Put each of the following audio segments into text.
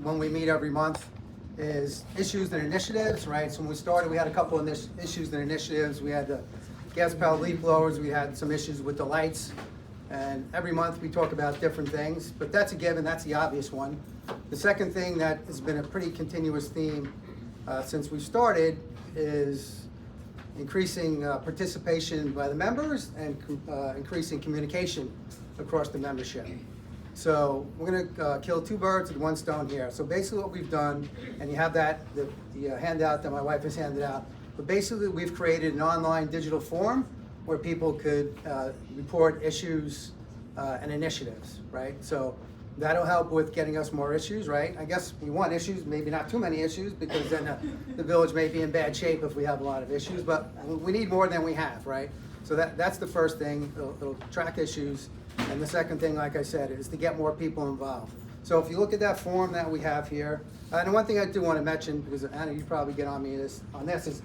when we meet every month is issues and initiatives, right? So when we started, we had a couple of issues and initiatives. We had the gas-powered leaf blowers. We had some issues with the lights. And every month we talk about different things, but that's a given, that's the obvious one. The second thing that has been a pretty continuous theme since we started is increasing participation by the members and increasing communication across the membership. So we're gonna kill two birds with one stone here. So basically what we've done, and you have that, the handout that my wife has handed out, but basically we've created an online digital forum where people could report issues and initiatives, right? So that'll help with getting us more issues, right? I guess we want issues, maybe not too many issues, because then the village may be in bad shape if we have a lot of issues, but we need more than we have, right? So that's the first thing, it'll track issues. And the second thing, like I said, is to get more people involved. So if you look at that form that we have here, and one thing I do want to mention, because Anna, you probably get on me on this is,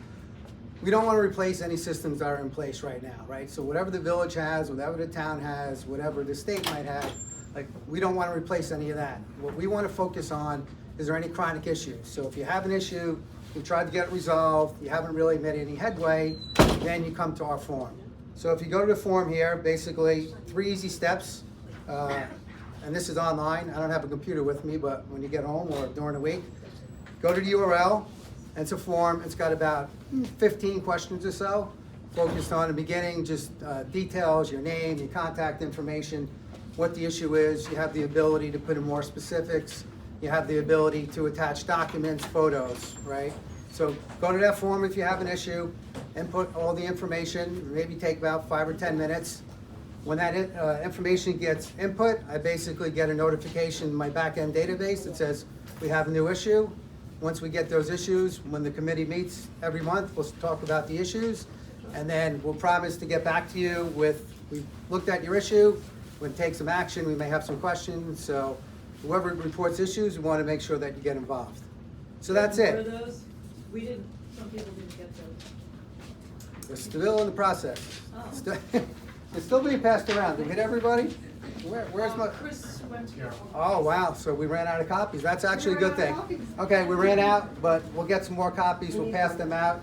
we don't want to replace any systems that are in place right now, right? So whatever the village has, whatever the town has, whatever the state might have, like, we don't want to replace any of that. What we want to focus on is there any chronic issues. So if you have an issue, you tried to get it resolved, you haven't really made any headway, then you come to our forum. So if you go to the forum here, basically 3 easy steps, and this is online. I don't have a computer with me, but when you get home or during the week, go to the URL. It's a form. It's got about 15 questions or so, focused on the beginning, just details, your name, your contact information, what the issue is. You have the ability to put in more specifics. You have the ability to attach documents, photos, right? So go to that form if you have an issue, input all the information, maybe take about 5 or 10 minutes. When that information gets input, I basically get a notification in my back-end database that says we have a new issue. Once we get those issues, when the committee meets every month, we'll talk about the issues, and then we'll promise to get back to you with, we've looked at your issue, we'll take some action, we may have some questions, so whoever reports issues, we want to make sure that you get involved. So that's it. Were those? We didn't, some people didn't get those. We're still in the process. Oh. It's still being passed around. Did we hit everybody? Where's my? Chris went to. Oh, wow, so we ran out of copies. That's actually a good thing. Okay, we ran out, but we'll get some more copies. We'll pass them out.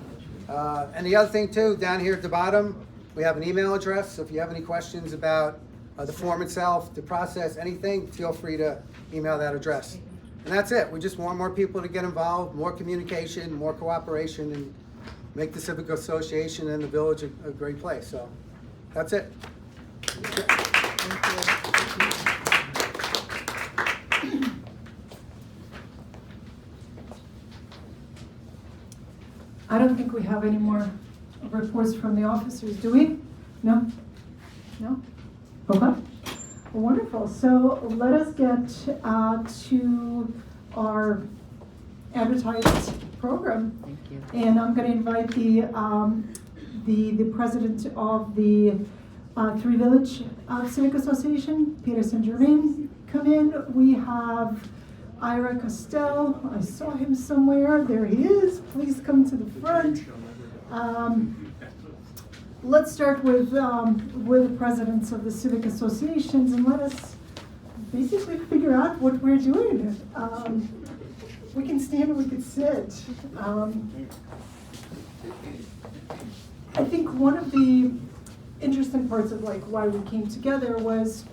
And the other thing too, down here at the bottom, we have an email address. So if you have any questions about the form itself, the process, anything, feel free to email that address. And that's it. We just want more people to get involved, more communication, more cooperation, and make the Civic Association and the village a great place. So that's it. I don't think we have any more reports from the officers, do we? No? No? Okay. Well, wonderful. So let us get to our advertised program. Thank you. And I'm going to invite the president of the Three Village Civic Association, Peter St. Germain, come in. We have Ira Costell. I saw him somewhere. There he is. Please come to the front. Let's start with the presidents of the civic associations and let us basically figure out what we're doing. We can stand or we can sit. I think one of the interesting parts of like why we came together was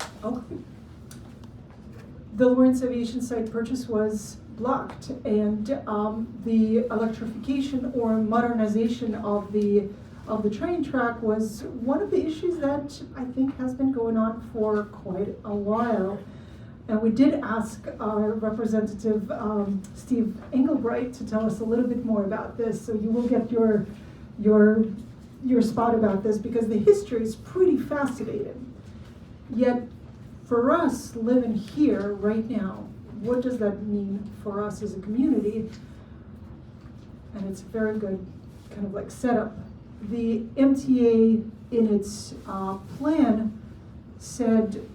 the Lawrence Aviation site purchase was blocked, and the electrification or modernization of the train track was one of the issues that I think has been going on for quite a while. And we did ask our representative, Steve Englebright, to tell us a little bit more about this. So you will get your spot about this, because the history is pretty fascinating. Yet, for us living here right now, what does that mean for us as a community? And it's a very good kind of like setup. The MTA in its plan said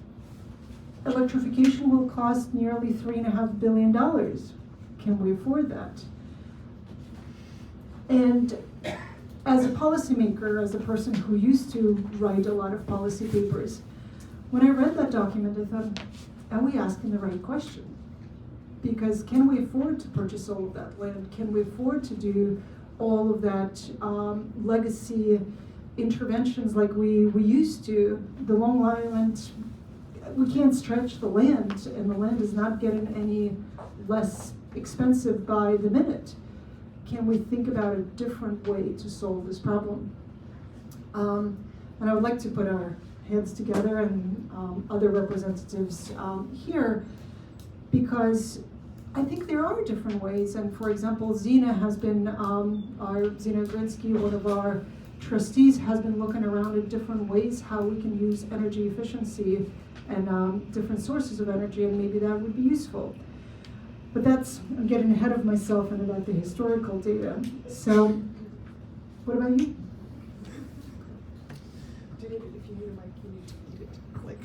electrification will cost nearly $3.5 billion. Can we afford that? And as a policymaker, as a person who used to write a lot of policy papers, when I read that document, I thought, are we asking the right question? Because can we afford to purchase all of that land? Can we afford to do all of that legacy interventions like we used to? The Long Island, we can't stretch the land, and the land is not getting any less expensive by the minute. Can we think about a different way to solve this problem? And I would like to put our heads together and other representatives here, because I think there are different ways. And for example, Zina has been, Zina Grinsky, one of our trustees, has been looking around at different ways how we can use energy efficiency and different sources of energy, and maybe that would be useful. But I'm getting ahead of myself and about the historical data. So, what about you?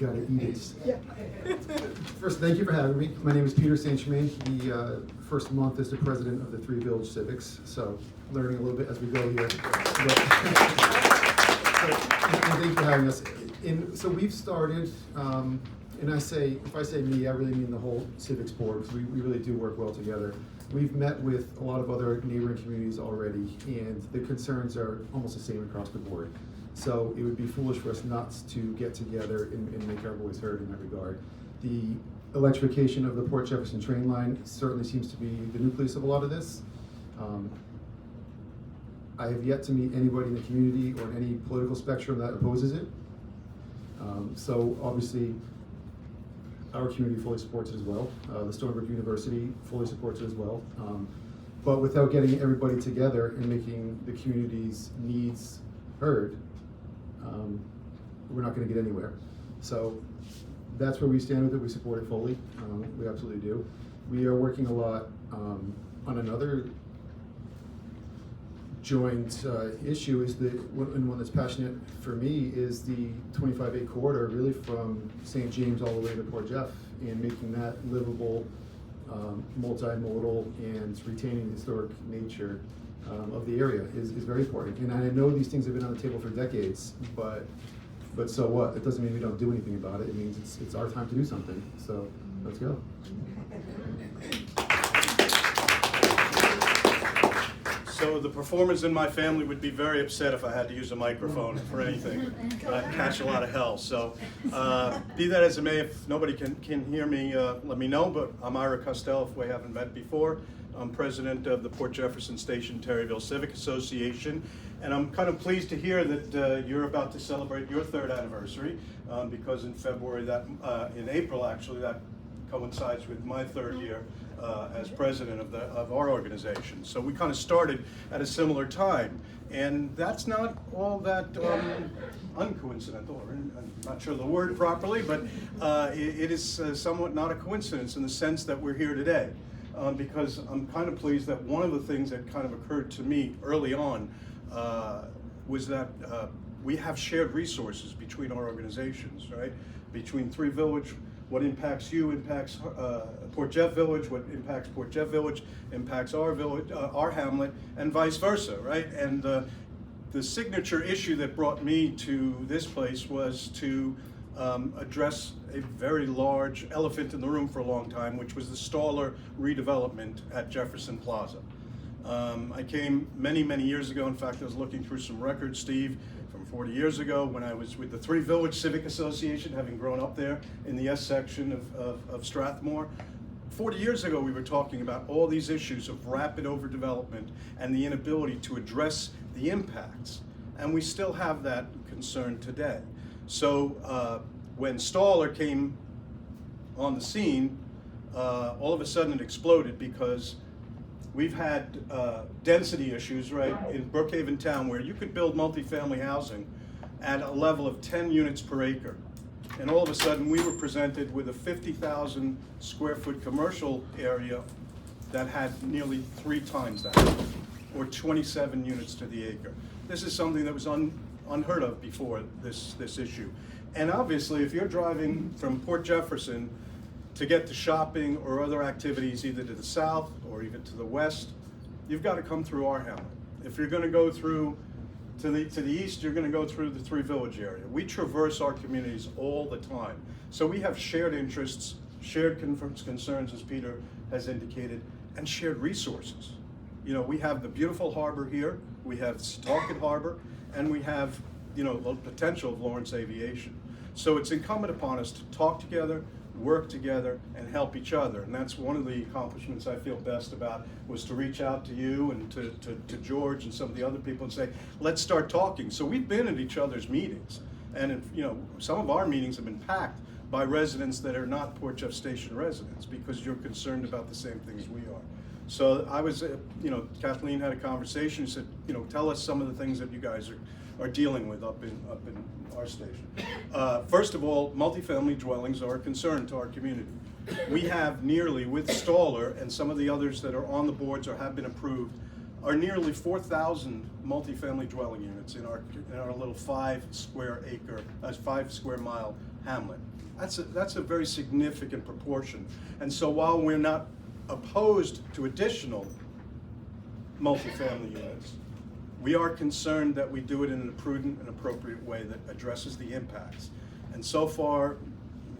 Gotta eat it. Yeah. First, thank you for having me. My name is Peter St. Germain. The first month as the president of the 3 Village Civics, so learning a little bit as we go here. But thank you for having us. So we've started, and if I say me, I really mean the whole Civics board, because we really do work well together. We've met with a lot of other neighboring communities already, and the concerns are almost the same across the board. So it would be foolish for us not to get together and make our voice heard in that regard. The electrification of the Port Jefferson train line certainly seems to be the nucleus of a lot of this. I have yet to meet anybody in the community or in any political spectrum that opposes it. So obviously, our community fully supports it as well. The Stony Brook University fully supports it as well. But without getting everybody together and making the community's needs heard, we're not going to get anywhere. So that's where we stand with it. We support it fully. We absolutely do. We are working a lot on another joint issue, is and one that's passionate for me, is the 25A corridor, really from St. James all the way to Port Jeff, and making that livable, multimodal, and retaining the historic nature of the area is very important. And I know these things have been on the table for decades, but so what? It doesn't mean we don't do anything about it. It means it's our time to do something. So let's go. So the performers in my family would be very upset if I had to use a microphone for anything. I'd catch a lot of hell. So be that as it may, if nobody can hear me, let me know. But I'm Ira Costello, if we haven't met before. I'm president of the Port Jefferson Station Terryville Civic Association. And I'm kind of pleased to hear that you're about to celebrate your 3rd anniversary, because in April actually, that coincides with my 3rd year as president of our organization. So we kind of started at a similar time, and that's not all that uncoincidental, or I'm not sure the word properly, but it is somewhat not a coincidence in the sense that we're here today, because I'm kind of pleased that one of the things that kind of occurred to me early on was that we have shared resources between our organizations, right? Between 3 Village, what impacts you impacts Port Jeff Village, what impacts Port Jeff Village impacts our village, our hamlet, and vice versa, right? And the signature issue that brought me to this place was to address a very large elephant in the room for a long time, which was the Staller redevelopment at Jefferson Plaza. I came many, many years ago. In fact, I was looking through some records, Steve, from 40 years ago when I was with the 3 Village Civic Association, having grown up there in the S section of Strathmore. 40 years ago, we were talking about all these issues of rapid overdevelopment and the inability to address the impacts. And we still have that concern today. So when Staller came on the scene, all of a sudden it exploded, because we've had density issues, right, in Brookhaven town, where you could build multifamily housing at a level of 10 units per acre. And all of a sudden, we were presented with a 50,000 square foot commercial area that had nearly 3 times that, or 27 units to the acre. This is something that was unheard of before this issue. And obviously, if you're driving from Port Jefferson to get to shopping or other activities, either to the south or even to the west, you've got to come through our hamlet. If you're going to go through to the east, you're going to go through the 3 Village area. We traverse our communities all the time. So we have shared interests, shared concerns, as Peter has indicated, and shared resources. You know, we have the beautiful harbor here, we have Setauket Harbor, and we have, you know, the potential of Lawrence Aviation. So it's incumbent upon us to talk together, work together, and help each other. And that's one of the accomplishments I feel best about, was to reach out to you and to George and some of the other people and say, let's start talking. So we've been at each other's meetings. And, you know, some of our meetings have been packed by residents that are not Port Jeff Station residents, because you're concerned about the same things we are. So I was, you know, Kathleen had a conversation, said, you know, tell us some of the things that you guys are dealing with up in our station. First of all, multifamily dwellings are a concern to our community. We have nearly, with Staller and some of the others that are on the boards or have been approved, are nearly 4,000 multifamily dwelling units in our little 5 square mile hamlet. That's a very significant proportion. And so while we're not opposed to additional multifamily units, we are concerned that we do it in a prudent and appropriate way that addresses the impacts. And so far,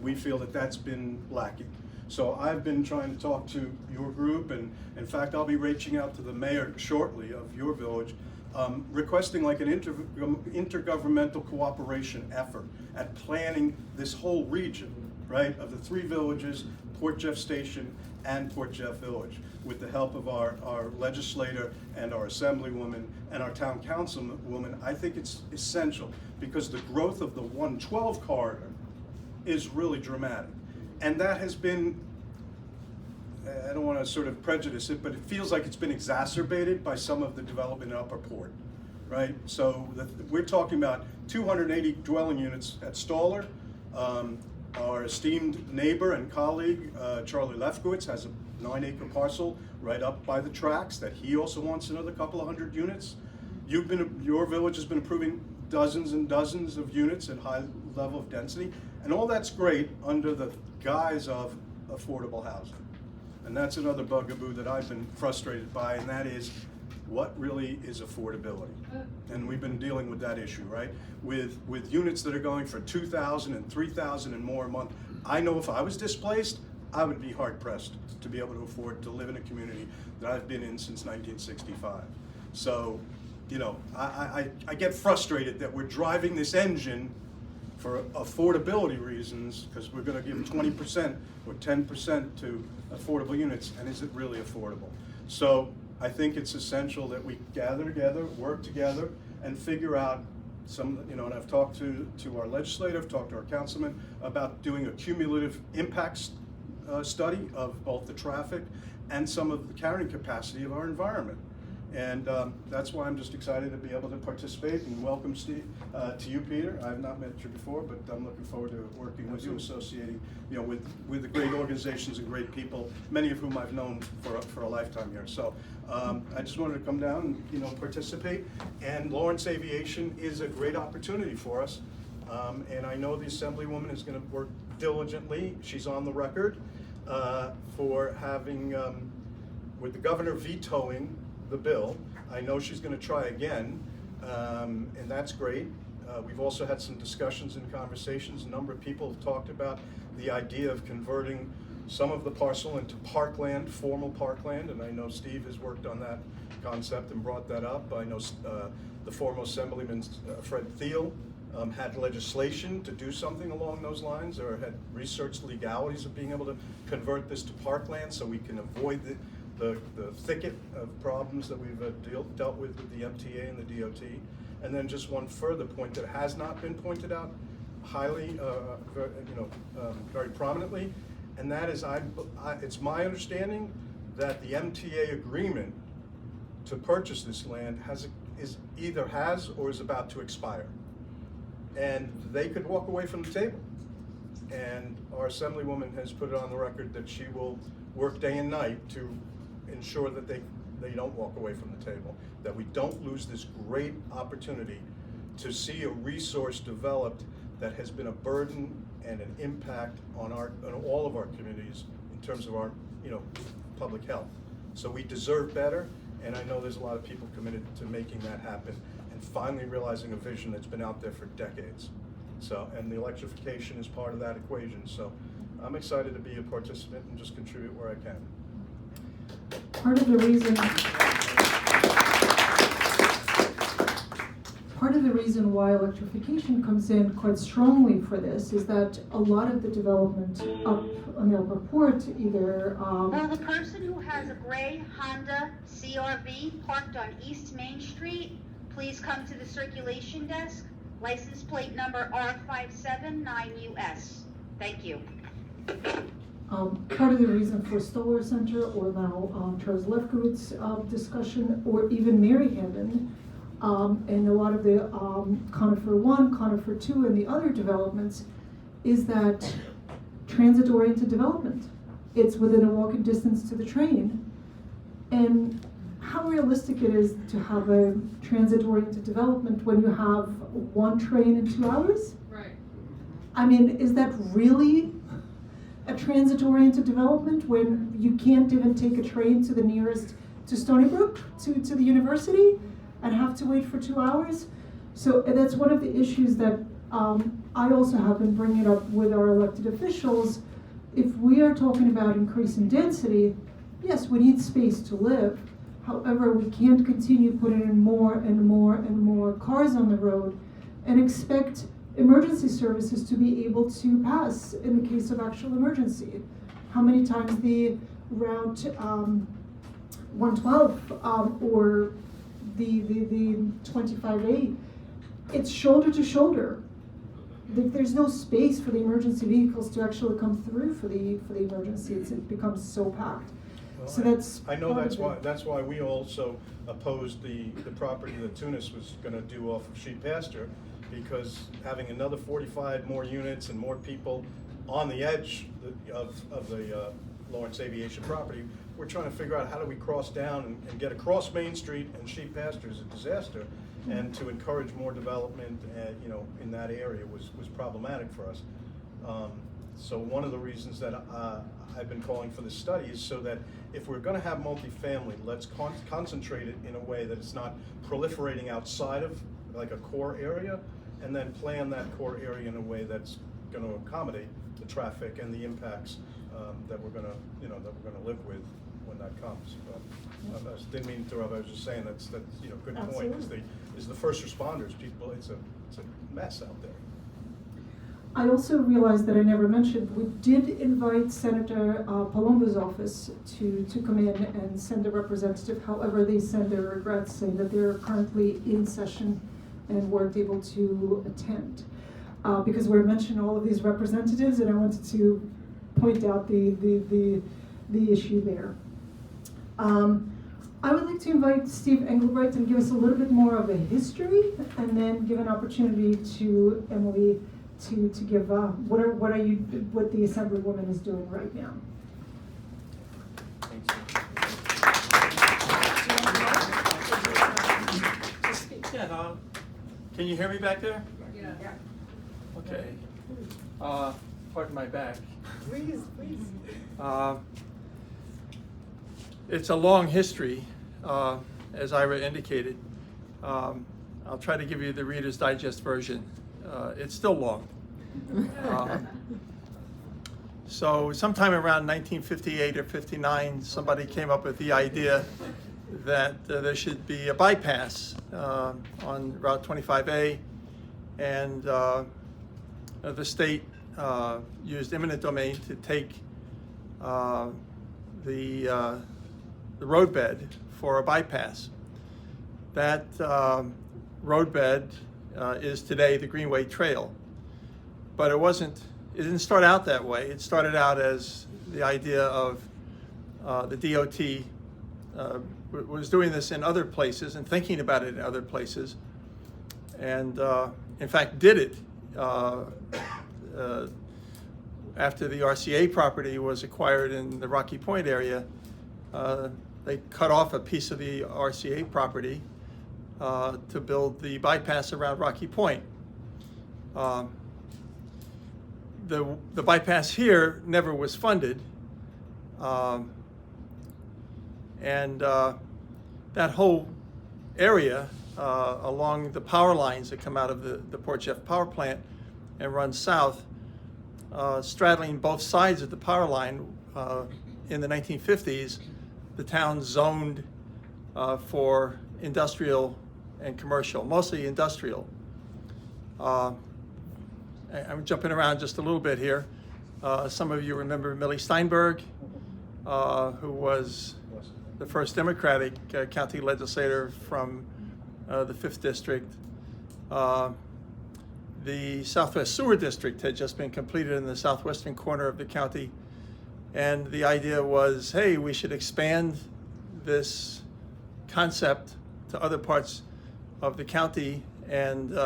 we feel that that's been lacking. So I've been trying to talk to your group, and in fact, I'll be reaching out to the mayor shortly of your village, requesting like an intergovernmental cooperation effort at planning this whole region, right, of the 3 villages, Port Jeff Station and Port Jeff Village, with the help of our legislator and our assemblywoman and our town councilwoman. I think it's essential, because the growth of the 112 corridor is really dramatic. And that has been, I don't want to sort of prejudice it, but it feels like it's been exacerbated by some of the development in Upper Port, right? So we're talking about 280 dwelling units at Staller. Our esteemed neighbor and colleague, Charlie Lefkowitz, has a 9-acre parcel right up by the tracks that he also wants another couple of hundred units. Your village has been approving dozens and dozens of units at high level of density, and all that's great under the guise of affordable housing. And that's another bugaboo that I've been frustrated by, and that is, what really is affordability? And we've been dealing with that issue, right? With units that are going for $2,000 and $3,000 and more a month. I know if I was displaced, I would be hard pressed to be able to afford to live in a community that I've been in since 1965. So, you know, I get frustrated that we're driving this engine for affordability reasons, because we're going to give 20% or 10% to affordable units, and is it really affordable? So I think it's essential that we gather together, work together, and figure out some, you know, and I've talked to our legislator, I've talked to our councilman about doing a cumulative impacts study of both the traffic and some of the carrying capacity of our environment. And that's why I'm just excited to be able to participate, and welcome, Steve, to you, Peter. I've not met you before, but I'm looking forward to working with you, associating, you know, with the great organizations and great people, many of whom I've known for a lifetime here. So I just wanted to come down and, you know, participate. And Lawrence Aviation is a great opportunity for us. And I know the Assemblywoman is going to work diligently. She's on the record for having, with the governor vetoing the bill. I know she's going to try again, and that's great. We've also had some discussions and conversations. A number of people have talked about the idea of converting some of the parcel into parkland, formal parkland, and I know Steve has worked on that concept and brought that up. I know the former Assemblyman Fred Thiel had legislation to do something along those lines, or had researched legalities of being able to convert this to parkland, so we can avoid the thicket of problems that we've dealt with the MTA and the DOT. And then just one further point that has not been pointed out highly, very prominently, and that is, it's my understanding that the MTA agreement to purchase this land either has or is about to expire. And they could walk away from the table. And our Assemblywoman has put it on the record that she will work day and night to ensure that they don't walk away from the table, that we don't lose this great opportunity to see a resource developed that has been a burden and an impact on all of our communities in terms of our, you know, public health. So we deserve better, and I know there's a lot of people committed to making that happen and finally realizing a vision that's been out there for decades. So, and the electrification is part of that equation. So I'm excited to be a participant and just contribute where I can. part of the reason why electrification comes in quite strongly for this is that a lot of the development up on the upper port either Will the person who has a gray Honda CRV parked on East Main Street please come to the circulation desk? License plate number R579US. Thank you. part of the reason for Stoller Center, or now Charles Lefkowitz's discussion, or even Mary Hamden, and a lot of the Conifer 1, Conifer 2, and the other developments, is that transit-oriented development. It's within a walking distance to the train. And how realistic it is to have a transit-oriented development when you have one train in 2 hours? Right. I mean, is that really a transit-oriented development when you can't even take a train to the nearest, to Stony Brook, to the university, and have to wait for 2 hours? So that's one of the issues that I also have been bringing up with our elected officials. If we are talking about increasing density, yes, we need space to live. However, we can't continue putting in more and more and more cars on the road and expect emergency services to be able to pass in the case of actual emergency. How many times the Route 112 or the 25A, it's shoulder to shoulder. There's no space for the emergency vehicles to actually come through for the emergency. It becomes so packed. Well, So that's I know part of that's it. why we also opposed the property that Tunis was gonna do off of Sheep Pasture, because having another 45 more units and more people on the edge of the Lawrence Aviation property, we're trying to figure out how do we cross down and get across Main Street, and Sheep Pasture is a disaster, and to encourage more development, in that area was problematic for us. So one of the reasons that I've been calling for this study is so that if we're going to have multifamily, let's concentrate it in a way that it's not proliferating outside of like a core area, and then plan that core area in a way that's going to accommodate the traffic and the impacts that we're going to live with when that comes. But I didn't mean to interrupt. I was just saying that's good point. Absolutely. Is the first responders, people, it's a mess out there. I also realized that I never mentioned, we did invite Senator Palumbo's office to come in and send a representative. However, they send their regrets, saying that they're currently in session and weren't able to attend. Because we're mentioning all of these representatives, and I wanted to point out the issue there. I would like to invite Steve Englebright and give us a little bit more of a history, and then give an opportunity to Emily to give what the Assemblywoman is doing right now. Yeah, can you hear me back there? Yeah. Okay. Pardon my back. Please. It's a long history, as Ira indicated. I'll try to give you the Reader's Digest version. It's still long. So sometime around 1958 or 59, somebody came up with the idea that there should be a bypass on Route 25A, and the state used eminent domain to take the roadbed for a bypass. That roadbed is today the Greenway Trail, but it didn't start out that way. It started out as the idea of the DOT was doing this in other places and thinking about it in other places, and in fact did it after the RCA property was acquired in the Rocky Point area. They cut off a piece of the RCA property to build the bypass around Rocky Point. The bypass here never was funded, and that whole area along the power lines that come out of the Port Jeff power plant and run south, straddling both sides of the power line in the 1950s, the town zoned for industrial and commercial, mostly industrial. I'm jumping around just a little bit here. Some of you remember Millie Steinberg, who was the first Democratic county legislator from the 5th District. The Southwest Sewer District had just been completed in the southwestern corner of the county. And the idea was, hey, we should expand this concept to other parts of the county. And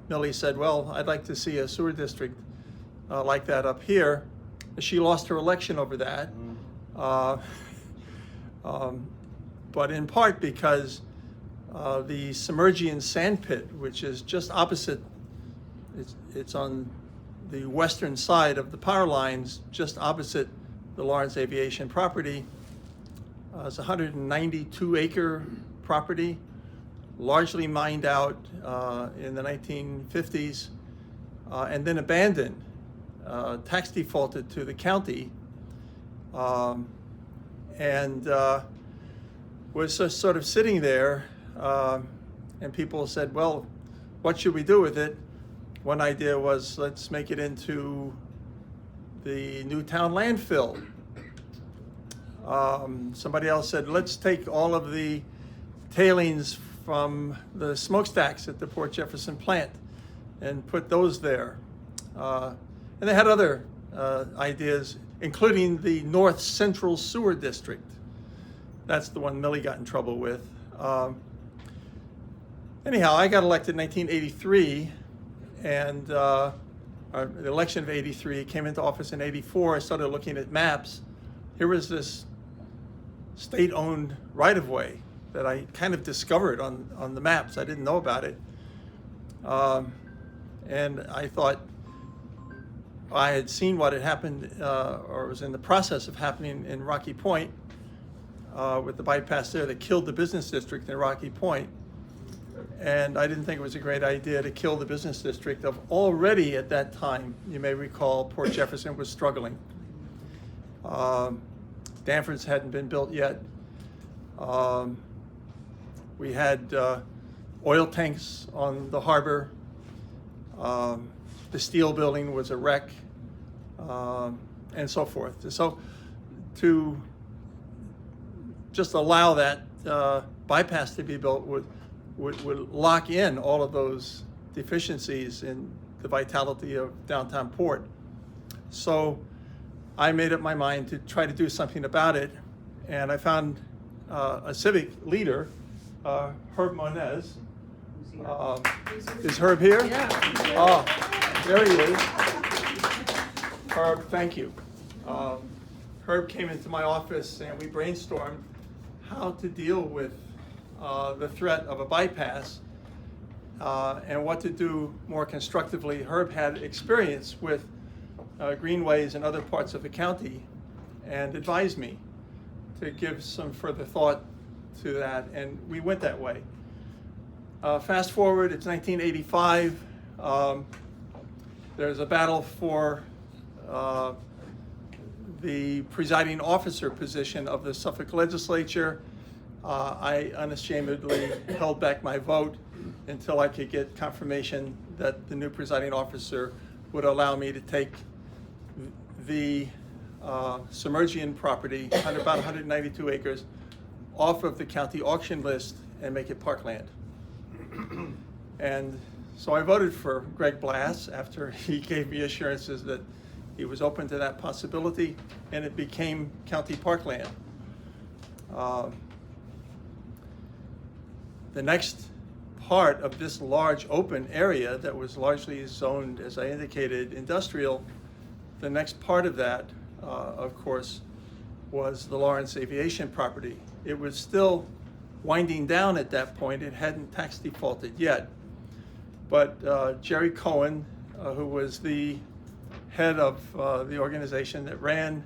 Millie said, well, I'd like to see a sewer district like that up here. She lost her election over that. But in part because the Submergian sand pit, which is just opposite, it's on the western side of the power lines, just opposite the Lawrence Aviation property. It's a 192-acre property, largely mined out in the 1950s, and then abandoned, tax defaulted to the county, and was just sort of sitting there, and people said, well, what should we do with it? One idea was, let's make it into the new town landfill. Somebody else said, let's take all of the tailings from the smokestacks at the Port Jefferson plant and put those there. And they had other ideas, including the North Central Sewer District. That's the one Millie got in trouble with. Anyhow, I got elected in 1983, and the election of 83, came into office in 84. I started looking at maps. Here was this state-owned right-of-way that I kind of discovered on the maps. I didn't know about it. And I thought, I had seen what had happened, or was in the process of happening in Rocky Point, with the bypass there that killed the business district in Rocky Point. And I didn't think it was a great idea to kill the business district of already at that time, you may recall, Port Jefferson was struggling. Danfords hadn't been built yet. We had oil tanks on the harbor. The steel building was a wreck, and so forth. So to just allow that bypass to be built would lock in all of those deficiencies in the vitality of downtown Port. So I made up my mind to try to do something about it, and I found a civic leader, Herb Moniz. Is Herb here? Yeah. Oh, there he is. Herb, thank you. Herb came into my office and we brainstormed how to deal with the threat of a bypass and what to do more constructively. Herb had experience with greenways in other parts of the county and advised me to give some further thought to that, and we went that way. Fast forward, it's 1985. There's a battle for the presiding officer position of the Suffolk Legislature. I unashamedly held back my vote until I could get confirmation that the new presiding officer would allow me to take the Submergian property, about 192 acres, off of the county auction list and make it parkland. And so I voted for Greg Blass after he gave me assurances that he was open to that possibility, and it became county parkland. The next part of this large open area that was largely zoned, as I indicated, industrial, the next part of that, of course, was the Lawrence Aviation property. It was still winding down at that point. It hadn't tax defaulted yet. But Jerry Cohen, who was the head of the organization that ran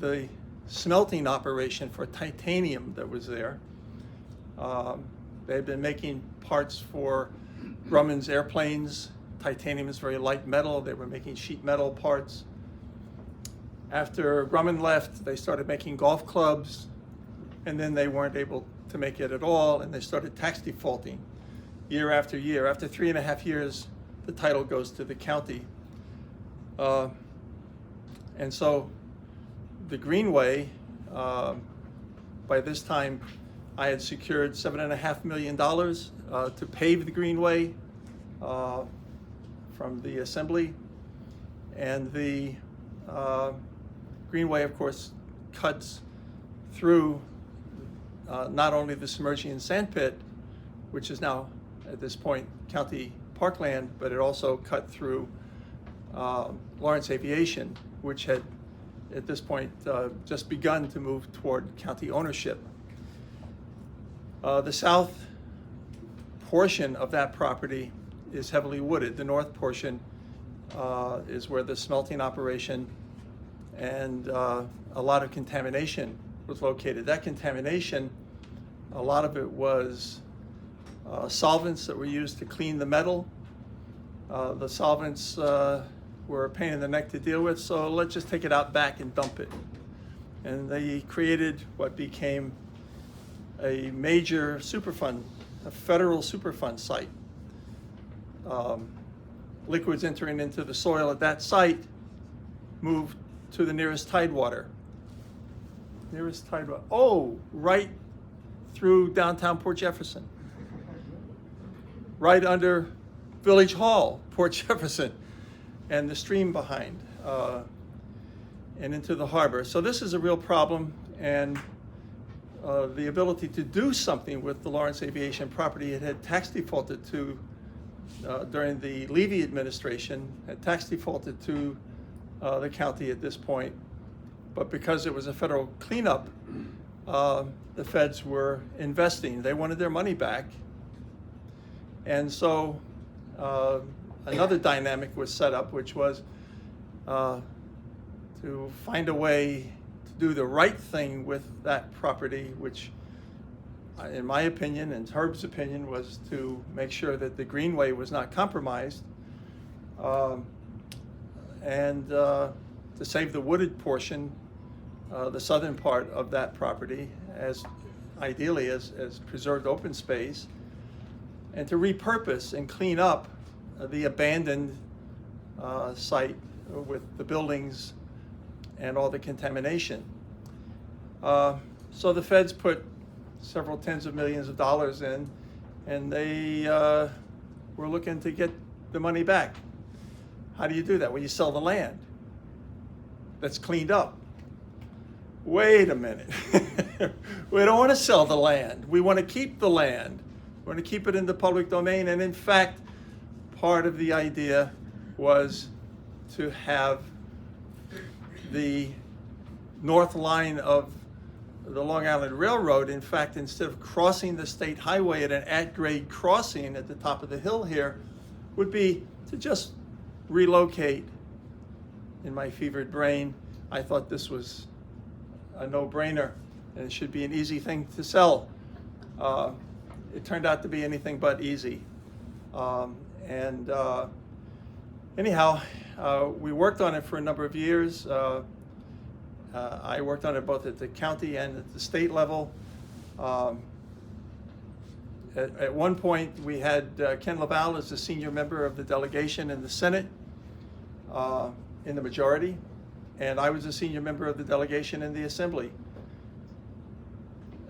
the smelting operation for titanium that was there, they had been making parts for Grumman's airplanes. Titanium is very light metal. They were making sheet metal parts. After Grumman left, they started making golf clubs. and then they weren't able to make it at all, and they started tax defaulting year after year. After 3.5 years, the title goes to the county. And so the Greenway, by this time, I had secured $7.5 million to pave the Greenway from the Assembly. And the Greenway, of course, cuts through not only the submerging sand pit, which is now at this point county parkland, but it also cut through Lawrence Aviation, which had at this point just begun to move toward county ownership. The south portion of that property is heavily wooded. The north portion is where the smelting operation and a lot of contamination was located. That contamination, a lot of it was solvents that were used to clean the metal. The solvents were a pain in the neck to deal with, so let's just take it out back and dump it. And they created what became a major Superfund, a federal Superfund site. Liquids entering into the soil at that site moved to the nearest tidewater. Nearest tidewater, oh, right through downtown Port Jefferson. Right under Village Hall, Port Jefferson, and the stream behind, and into the harbor. So this is a real problem, and the ability to do something with the Lawrence Aviation property, it had tax defaulted to, during the Levy administration, had tax defaulted to the county at this point. But because it was a federal cleanup, the feds were investing. They wanted their money back. And so another dynamic was set up, which was to find a way to do the right thing with that property, which in my opinion and Herb's opinion was to make sure that the Greenway was not compromised, and to save the wooded portion, the southern part of that property, as ideally as preserved open space, and to repurpose and clean up the abandoned site with the buildings and all the contamination. So the feds put several tens of millions of dollars in, and they were looking to get the money back. How do you do that? Well, you sell the land that's cleaned up. Wait a minute. We don't want to sell the land. We want to keep the land. We want to keep it in the public domain. And in fact, part of the idea was to have the north line of the Long Island Railroad, in fact, instead of crossing the state highway at an at-grade crossing at the top of the hill here, would be to just relocate. In my fevered brain, I thought this was a no-brainer and it should be an easy thing to sell. It turned out to be anything but easy. Anyhow, we worked on it for a number of years. I worked on it both at the county and at the state level. At one point, we had Ken LaValle as the senior member of the delegation in the Senate, in the majority, and I was a senior member of the delegation in the Assembly.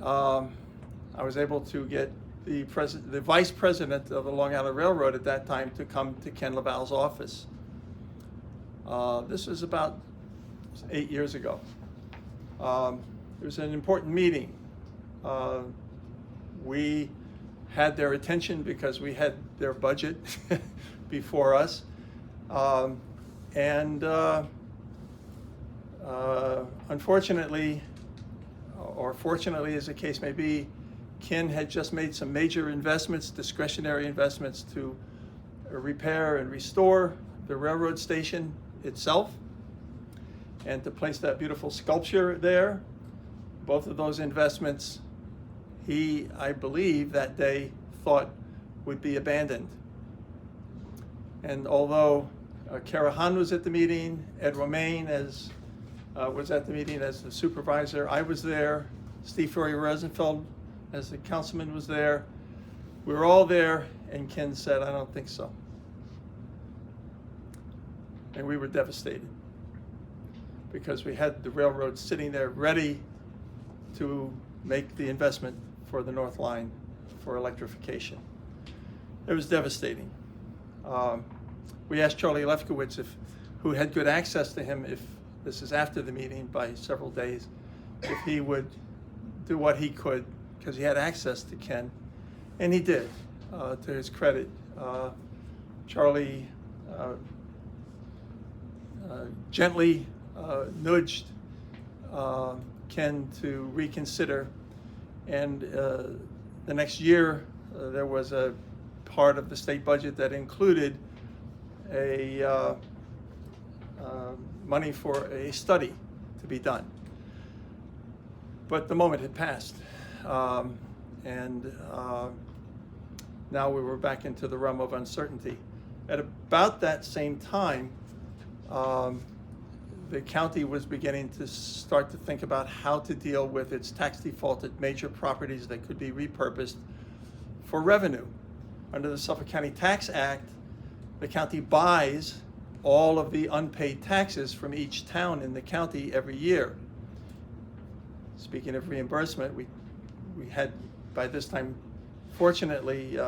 I was able to get the vice president of the Long Island Railroad at that time to come to Ken LaValle's office. This was about 8 years ago. It was an important meeting. We had their attention because we had their budget before us. Unfortunately, or fortunately as the case may be, Ken had just made some major investments, discretionary investments, to repair and restore the railroad station itself and to place that beautiful sculpture there. Both of those investments, he, I believe, that day thought would be abandoned. And although Kara Han was at the meeting, Ed Romaine was at the meeting as the supervisor, I was there, Steve Ferry Rosenfeld, as the councilman, was there. We were all there, and Ken said, "I don't think so." And we were devastated because we had the railroad sitting there ready to make the investment for the North Line for electrification. It was devastating. We asked Charlie Lefkowitz, who had good access to him, if this is after the meeting by several days, if he would do what he could, because he had access to Ken, and he did, to his credit. Charlie gently nudged Ken to reconsider, and the next year there was a part of the state budget that included a money for a study to be done. But the moment had passed, and now we were back into the realm of uncertainty. At about that same time, the county was beginning to start to think about how to deal with its tax defaulted major properties that could be repurposed for revenue. Under the Suffolk County Tax Act, the county buys all of the unpaid taxes from each town in the county every year. Speaking of reimbursement, we had, by this time, fortunately,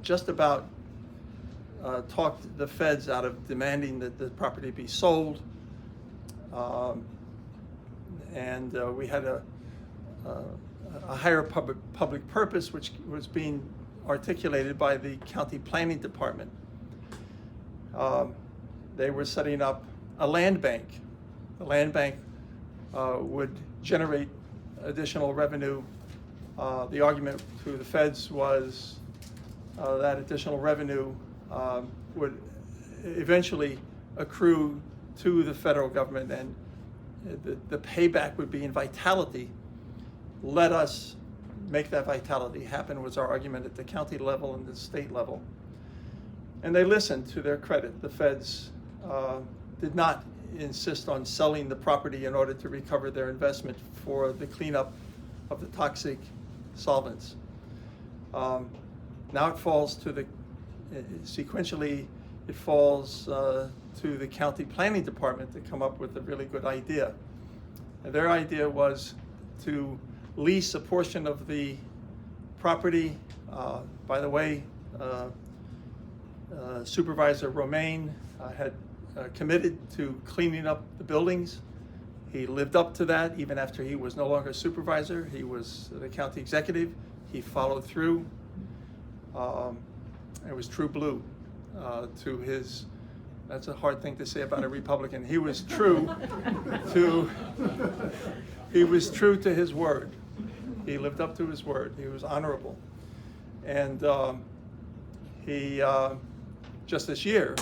just about talked the feds out of demanding that the property be sold. And we had a higher public purpose, which was being articulated by the county planning department. They were setting up a land bank. The land bank would generate additional revenue. The argument to the feds was that additional revenue would eventually accrue to the federal government, and the payback would be in vitality. Let us make that vitality happen, was our argument at the county level and the state level. And they listened, to their credit. The feds did not insist on selling the property in order to recover their investment for the cleanup of the toxic solvents. Now it falls to the, sequentially, it falls to the county planning department to come up with a really good idea. And their idea was to lease a portion of the property. By the way, Supervisor Romaine had committed to cleaning up the buildings. He lived up to that even after he was no longer supervisor. He was the county executive. He followed through. It was true blue to his, that's a hard thing to say about a Republican. He was true to his word. He lived up to his word. He was honorable. And he, just this year,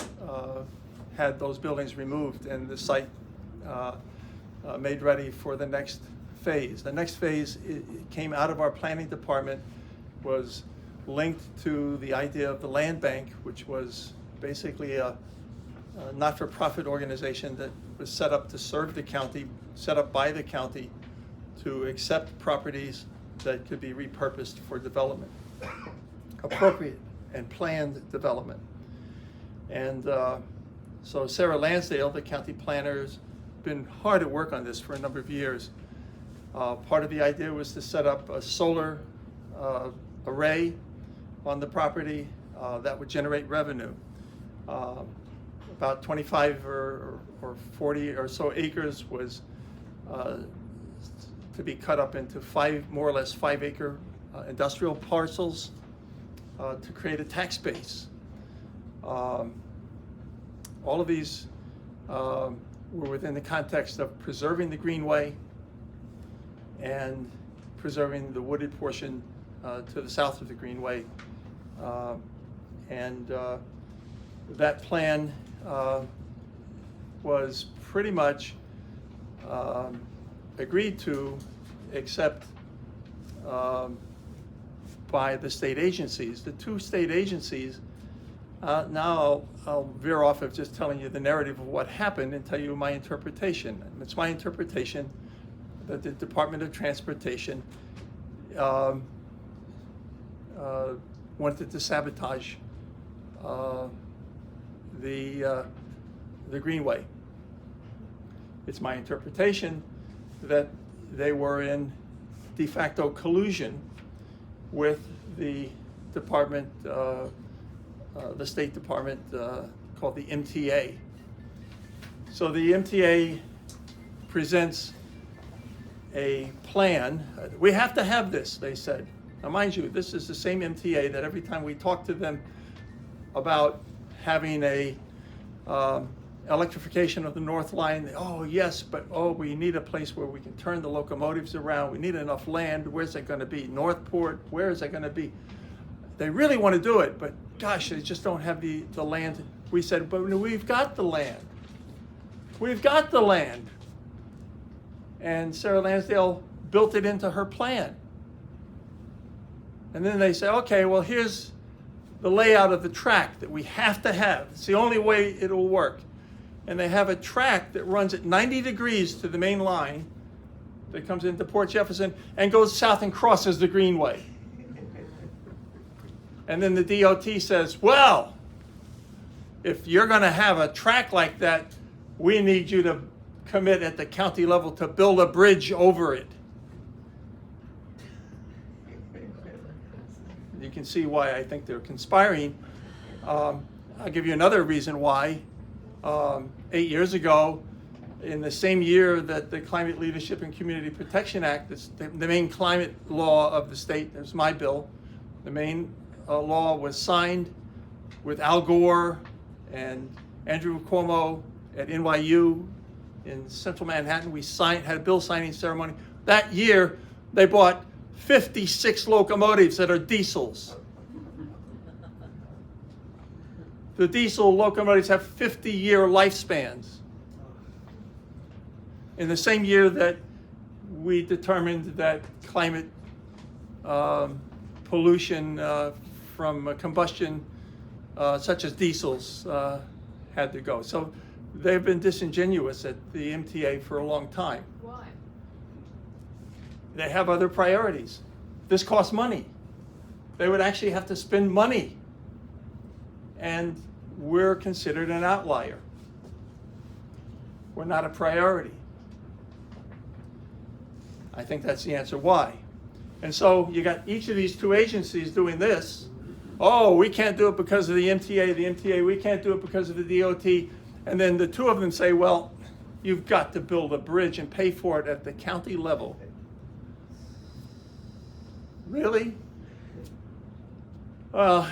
had those buildings removed and the site made ready for the next phase. The next phase, it came out of our planning department, was linked to the idea of the land bank, which was basically a not-for-profit organization that was set up to serve the county, set up by the county to accept properties that could be repurposed for development, appropriate and planned development. And so Sarah Lansdale, the county planner, has been hard at work on this for a number of years. Part of the idea was to set up a solar array on the property that would generate revenue. About 25 or 40 or so acres was to be cut up into more or less 5-acre industrial parcels to create a tax base. All of these were within the context of preserving the Greenway and preserving the wooded portion to the south of the Greenway. That plan was pretty much agreed to, except by the state agencies. The two state agencies, now I'll veer off of just telling you the narrative of what happened and tell you my interpretation. It's my interpretation that the Department of Transportation wanted to sabotage the Greenway. It's my interpretation that they were in de facto collusion with the department, the State Department called the MTA. So the MTA presents a plan. We have to have this, they said. Now mind you, this is the same MTA that every time we talk to them about having a electrification of the North Line, oh yes, but oh, we need a place where we can turn the locomotives around. We need enough land. Where's that going to be? Northport? Where is that going to be? They really want to do it, but gosh, they just don't have the land. We said, but we've got the land. We've got the land. And Sarah Lansdale built it into her plan. And then they say, okay, well, here's the layout of the track that we have to have. It's the only way it'll work. And they have a track that runs at 90 degrees to the main line that comes into Port Jefferson and goes south and crosses the Greenway. And then the DOT says, well, if you're going to have a track like that, we need you to commit at the county level to build a bridge over it. You can see why I think they're conspiring. I'll give you another reason why. 8 years ago, in the same year that the Climate Leadership and Community Protection Act, the main climate law of the state, there's my bill, the main law was signed with Al Gore and Andrew Cuomo at NYU in central Manhattan. We had a bill signing ceremony. That year, they bought 56 locomotives that are diesels. The diesel locomotives have 50-year lifespans. In the same year that we determined that climate pollution from combustion, such as diesels, had to go. So they've been disingenuous at the MTA for a long time. Why? They have other priorities. This costs money. They would actually have to spend money. And we're considered an outlier. We're not a priority. I think that's the answer why. And so you got each of these two agencies doing this. Oh, we can't do it because of the MTA, we can't do it because of the DOT. And then the two of them say, well, you've got to build a bridge and pay for it at the county level. Really? Well,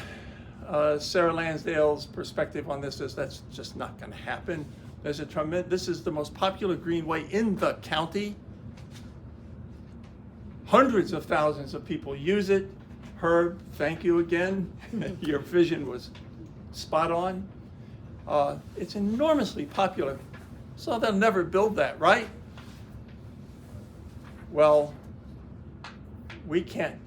Sarah Lansdale's perspective on this is that's just not going to happen. There's this is the most popular greenway in the county. Hundreds of thousands of people use it. Herb, thank you again. Your vision was spot on. It's enormously popular. So they'll never build that, right? Well, we can't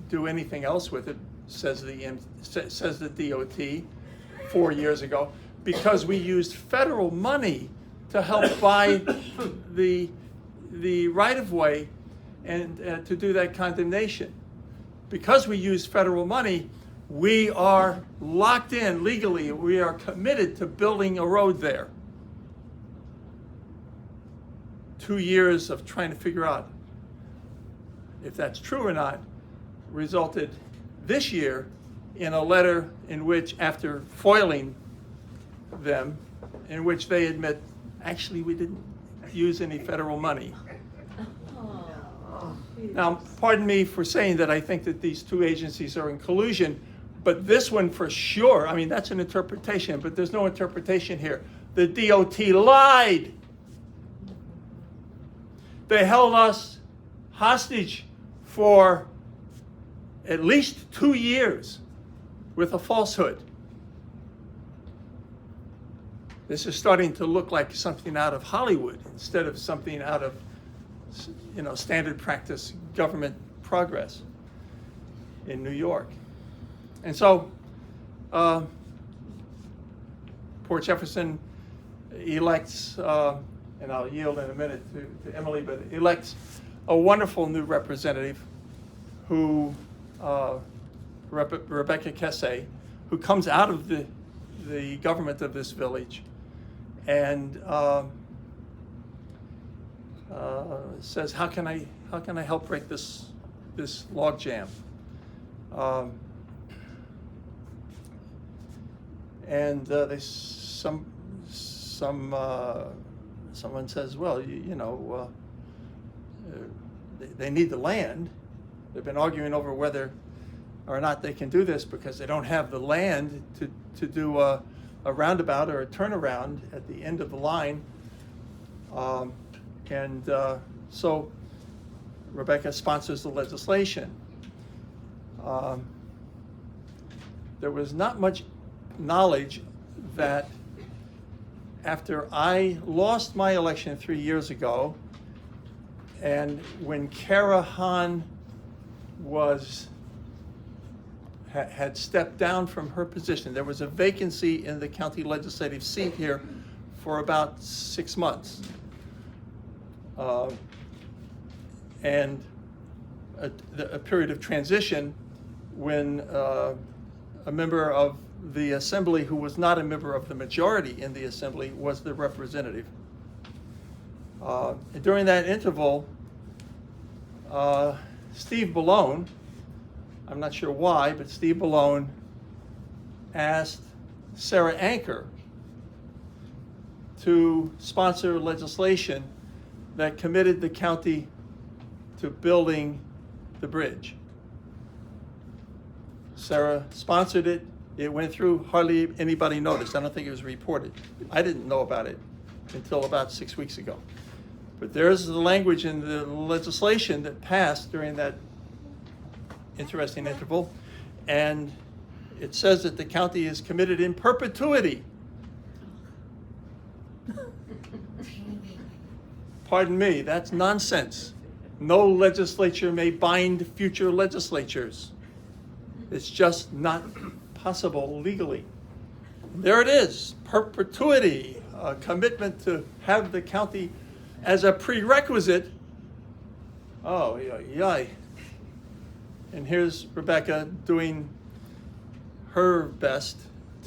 do anything else with it, says the DOT 4 years ago, because we used federal money to help buy the right-of-way and to do that condemnation. Because we used federal money, we are locked in legally. We are committed to building a road there. 2 years of trying to figure out if that's true or not resulted this year in a letter in which, after foiling them, in which they admit, actually, we didn't use any federal money. Now, pardon me for saying that I think that these two agencies are in collusion, but this one for sure, I mean, that's an interpretation, but there's no interpretation here. The DOT lied. They held us hostage for at least 2 years with a falsehood. This is starting to look like something out of Hollywood instead of something out of, standard practice government progress in New York. And so Port Jefferson elects and I'll yield in a minute to Emily, but elects a wonderful new representative who, Rebecca Kassay, who comes out of the government of this village and says, how can I help break this log jam? And someone says, well, they need the land. They've been arguing over whether or not they can do this because they don't have the land to do a roundabout or a turnaround at the end of the line. So Rebecca sponsors the legislation. There was not much knowledge that after I lost my election 3 years ago, and when Kara Hahn had stepped down from her position, there was a vacancy in the county legislative seat here for about 6 months. And a period of transition when a member of the assembly who was not a member of the majority in the assembly was the representative. And during that interval, Steve Ballone, I'm not sure why, but Steve Ballone asked Sarah Anker to sponsor legislation that committed the county to building the bridge. Sarah sponsored it. It went through, hardly anybody noticed. I don't think it was reported. I didn't know about it until about 6 weeks ago. But there's the language in the legislation that passed during that interesting interval, and it says that the county is committed in perpetuity. Pardon me, that's nonsense. No legislature may bind future legislatures. It's just not possible legally. There it is, perpetuity, a commitment to have the county as a prerequisite. Oh, yay. And here's Rebecca doing her best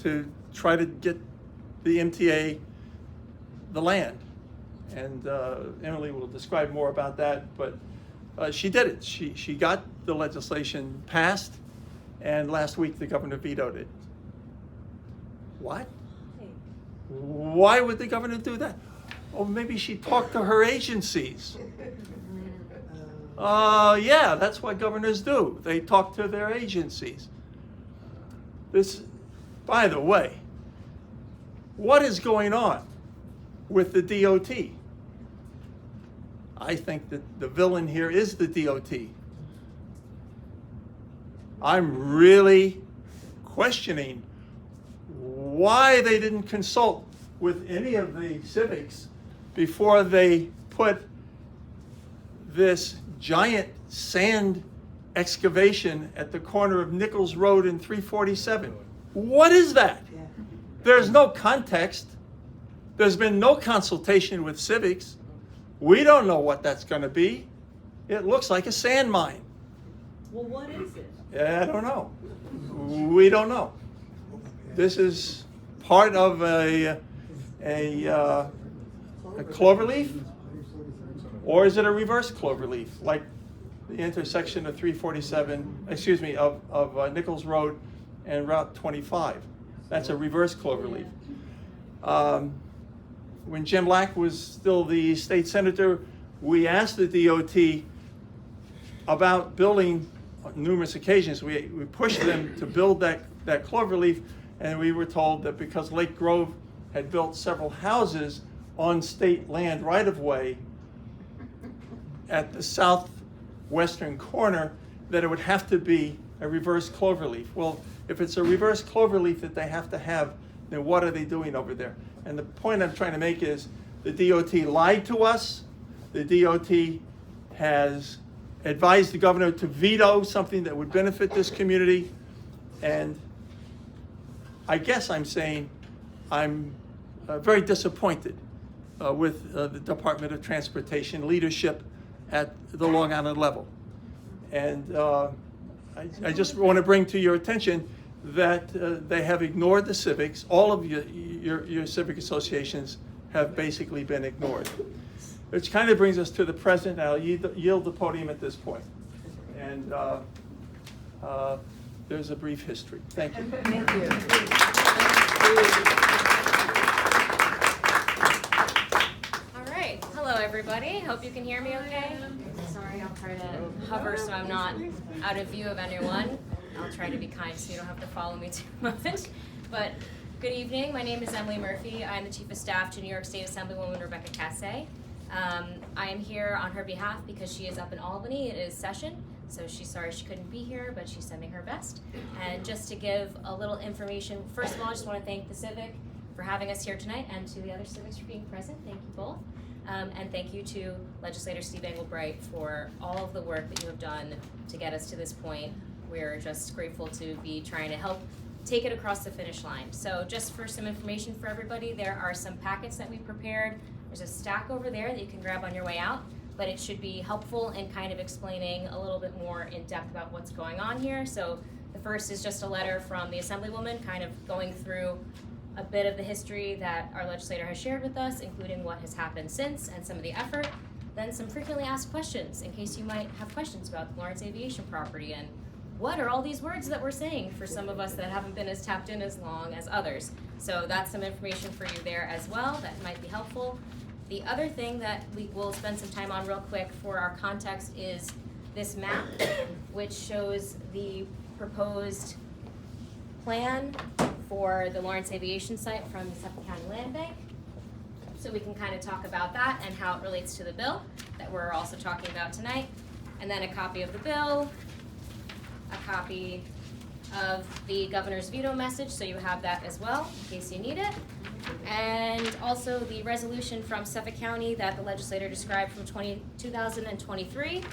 to try to get the MTA the land. And Emily will describe more about that, but she did it. She got the legislation passed, and last week the governor vetoed it. What? Why would the governor do that? Oh, maybe she talked to her agencies. Yeah, that's what governors do. They talk to their agencies. This, by the way, what is going on with the DOT? I think that the villain here is the DOT. I'm really questioning why they didn't consult with any of the civics before they put this giant sand excavation at the corner of Nichols Road and 347. What is that? There's no context. There's been no consultation with civics. We don't know what that's going to be. It looks like a sand mine. Well, what is it? I don't know. We don't know. This is part of a cloverleaf, or is it a reverse cloverleaf, like the intersection of 347, excuse me, of Nichols Road and Route 25? That's a reverse cloverleaf. When Jim Lack was still the state senator, we asked the DOT about building on numerous occasions. We pushed them to build that cloverleaf, and we were told that because Lake Grove had built several houses on state land right-of-way at the southwestern corner, that it would have to be a reverse cloverleaf. Well, if it's a reverse cloverleaf that they have to have, then what are they doing over there? And the point I'm trying to make is the DOT lied to us. The DOT has advised the governor to veto something that would benefit this community. And I guess I'm saying I'm very disappointed with the Department of Transportation leadership at the Long Island level. And I just want to bring to your attention that they have ignored the civics. All of your civic associations have basically been ignored. Which kind of brings us to the present. I'll yield the podium at this point. And there's a brief history. Thank you. Thank you. All right. Hello, everybody. Hope you can hear me okay. Sorry, I'll try to hover so I'm not out of view of anyone. I'll try to be kind so you don't have to follow me too much. But good evening. My name is Emily Murphy. I'm the Chief of Staff to New York State Assemblywoman Kassay. I am here on her behalf because she is up in Albany. It is session, so she's sorry she couldn't be here, but she's sending her best. And just to give a little information, first of all, I just want to thank the Civic for having us here tonight, and to the other civics for being present. Thank you both. And thank you to Legislator Steve Englebright for all of the work that you have done to get us to this point. We're just grateful to be trying to help take it across the finish line. So just for some information for everybody, there are some packets that we prepared. There's a stack over there that you can grab on your way out, but it should be helpful in kind of explaining a little bit more in depth about what's going on here. So the first is just a letter from the Assemblywoman kind of going through a bit of the history that our legislator has shared with us, including what has happened since and some of the effort. Then some frequently asked questions in case you might have questions about the Lawrence Aviation property and what are all these words that we're saying for some of us that haven't been as tapped in as long as others. So that's some information for you there as well that might be helpful. The other thing that we will spend some time on real quick for our context is this map, which shows the proposed plan for the Lawrence Aviation site from the Suffolk County Land Bank. So we can kind of talk about that and how it relates to the bill that we're also talking about tonight. And then a copy of the bill, a copy of the governor's veto message, so you have that as well in case you need it. And also the resolution from Suffolk County that the legislator described from 2023,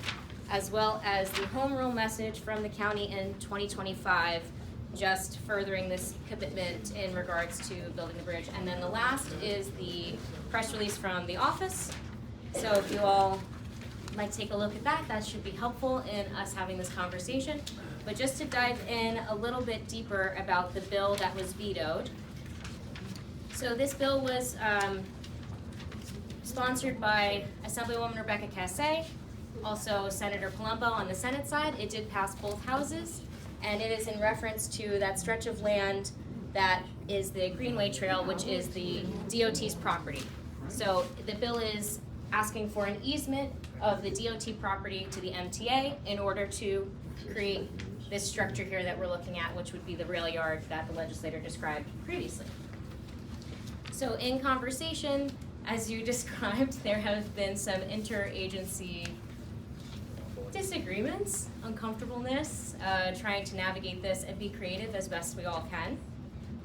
as well as the home rule message from the county in 2025, just furthering this commitment in regards to building the bridge. And then the last is the press release from the office. So if you all might take a look at that, that should be helpful in us having this conversation. But just to dive in a little bit deeper about the bill that was vetoed. So this bill was sponsored by Assemblywoman Kassay, also Senator Palumbo on the Senate side. It did pass both houses. And it is in reference to that stretch of land that is the Greenway Trail, which is the DOT's property. So the bill is asking for an easement of the DOT property to the MTA in order to create this structure here that we're looking at, which would be the rail yard that the legislator described previously. So in conversation, as you described, there have been some interagency disagreements, uncomfortableness, trying to navigate this and be creative as best we all can.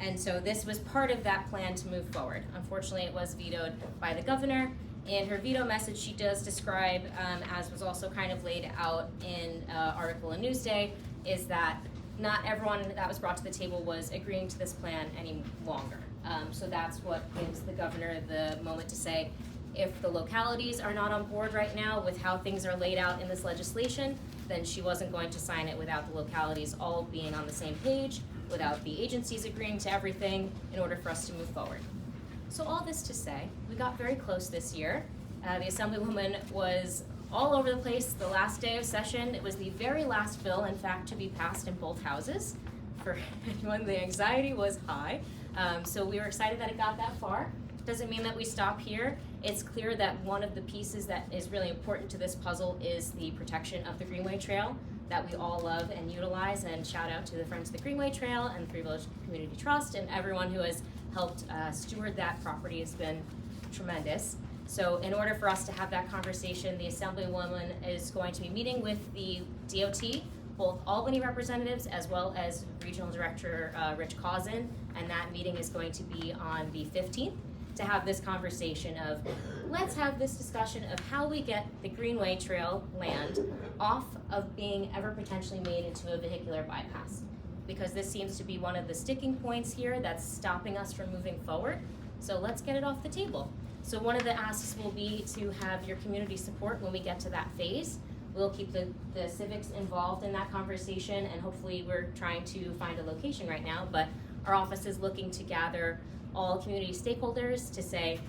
And so this was part of that plan to move forward. Unfortunately, it was vetoed by the governor. In her veto message, she does describe, as was also kind of laid out in an article in Newsday, is that not everyone that was brought to the table was agreeing to this plan any longer. So that's what gives the governor the moment to say, if the localities are not on board right now with how things are laid out in this legislation, then she wasn't going to sign it without the localities all being on the same page, without the agencies agreeing to everything in order for us to move forward. So all this to say, we got very close this year. The Assemblywoman was all over the place the last day of session. It was the very last bill, in fact, to be passed in both houses. For anyone, the anxiety was high. So we were excited that it got that far. Doesn't mean that we stop here. It's clear that one of the pieces that is really important to this puzzle is the protection of the Greenway Trail that we all love and utilize, and shout out to the Friends of the Greenway Trail and the Three Village Community Trust and everyone who has helped steward that property has been tremendous. So in order for us to have that conversation, the Assemblywoman is going to be meeting with the DOT, both Albany representatives as well as Regional Director Rich Cousin, and that meeting is going to be on the 15th. To have this conversation of, let's have this discussion of how we get the Greenway Trail land off of being ever potentially made into a vehicular bypass. Because this seems to be one of the sticking points here that's stopping us from moving forward. So let's get it off the table. So one of the asks will be to have your community support when we get to that phase. We'll keep the civics involved in that conversation, and hopefully we're trying to find a location right now, but our office is looking to gather all community stakeholders to say,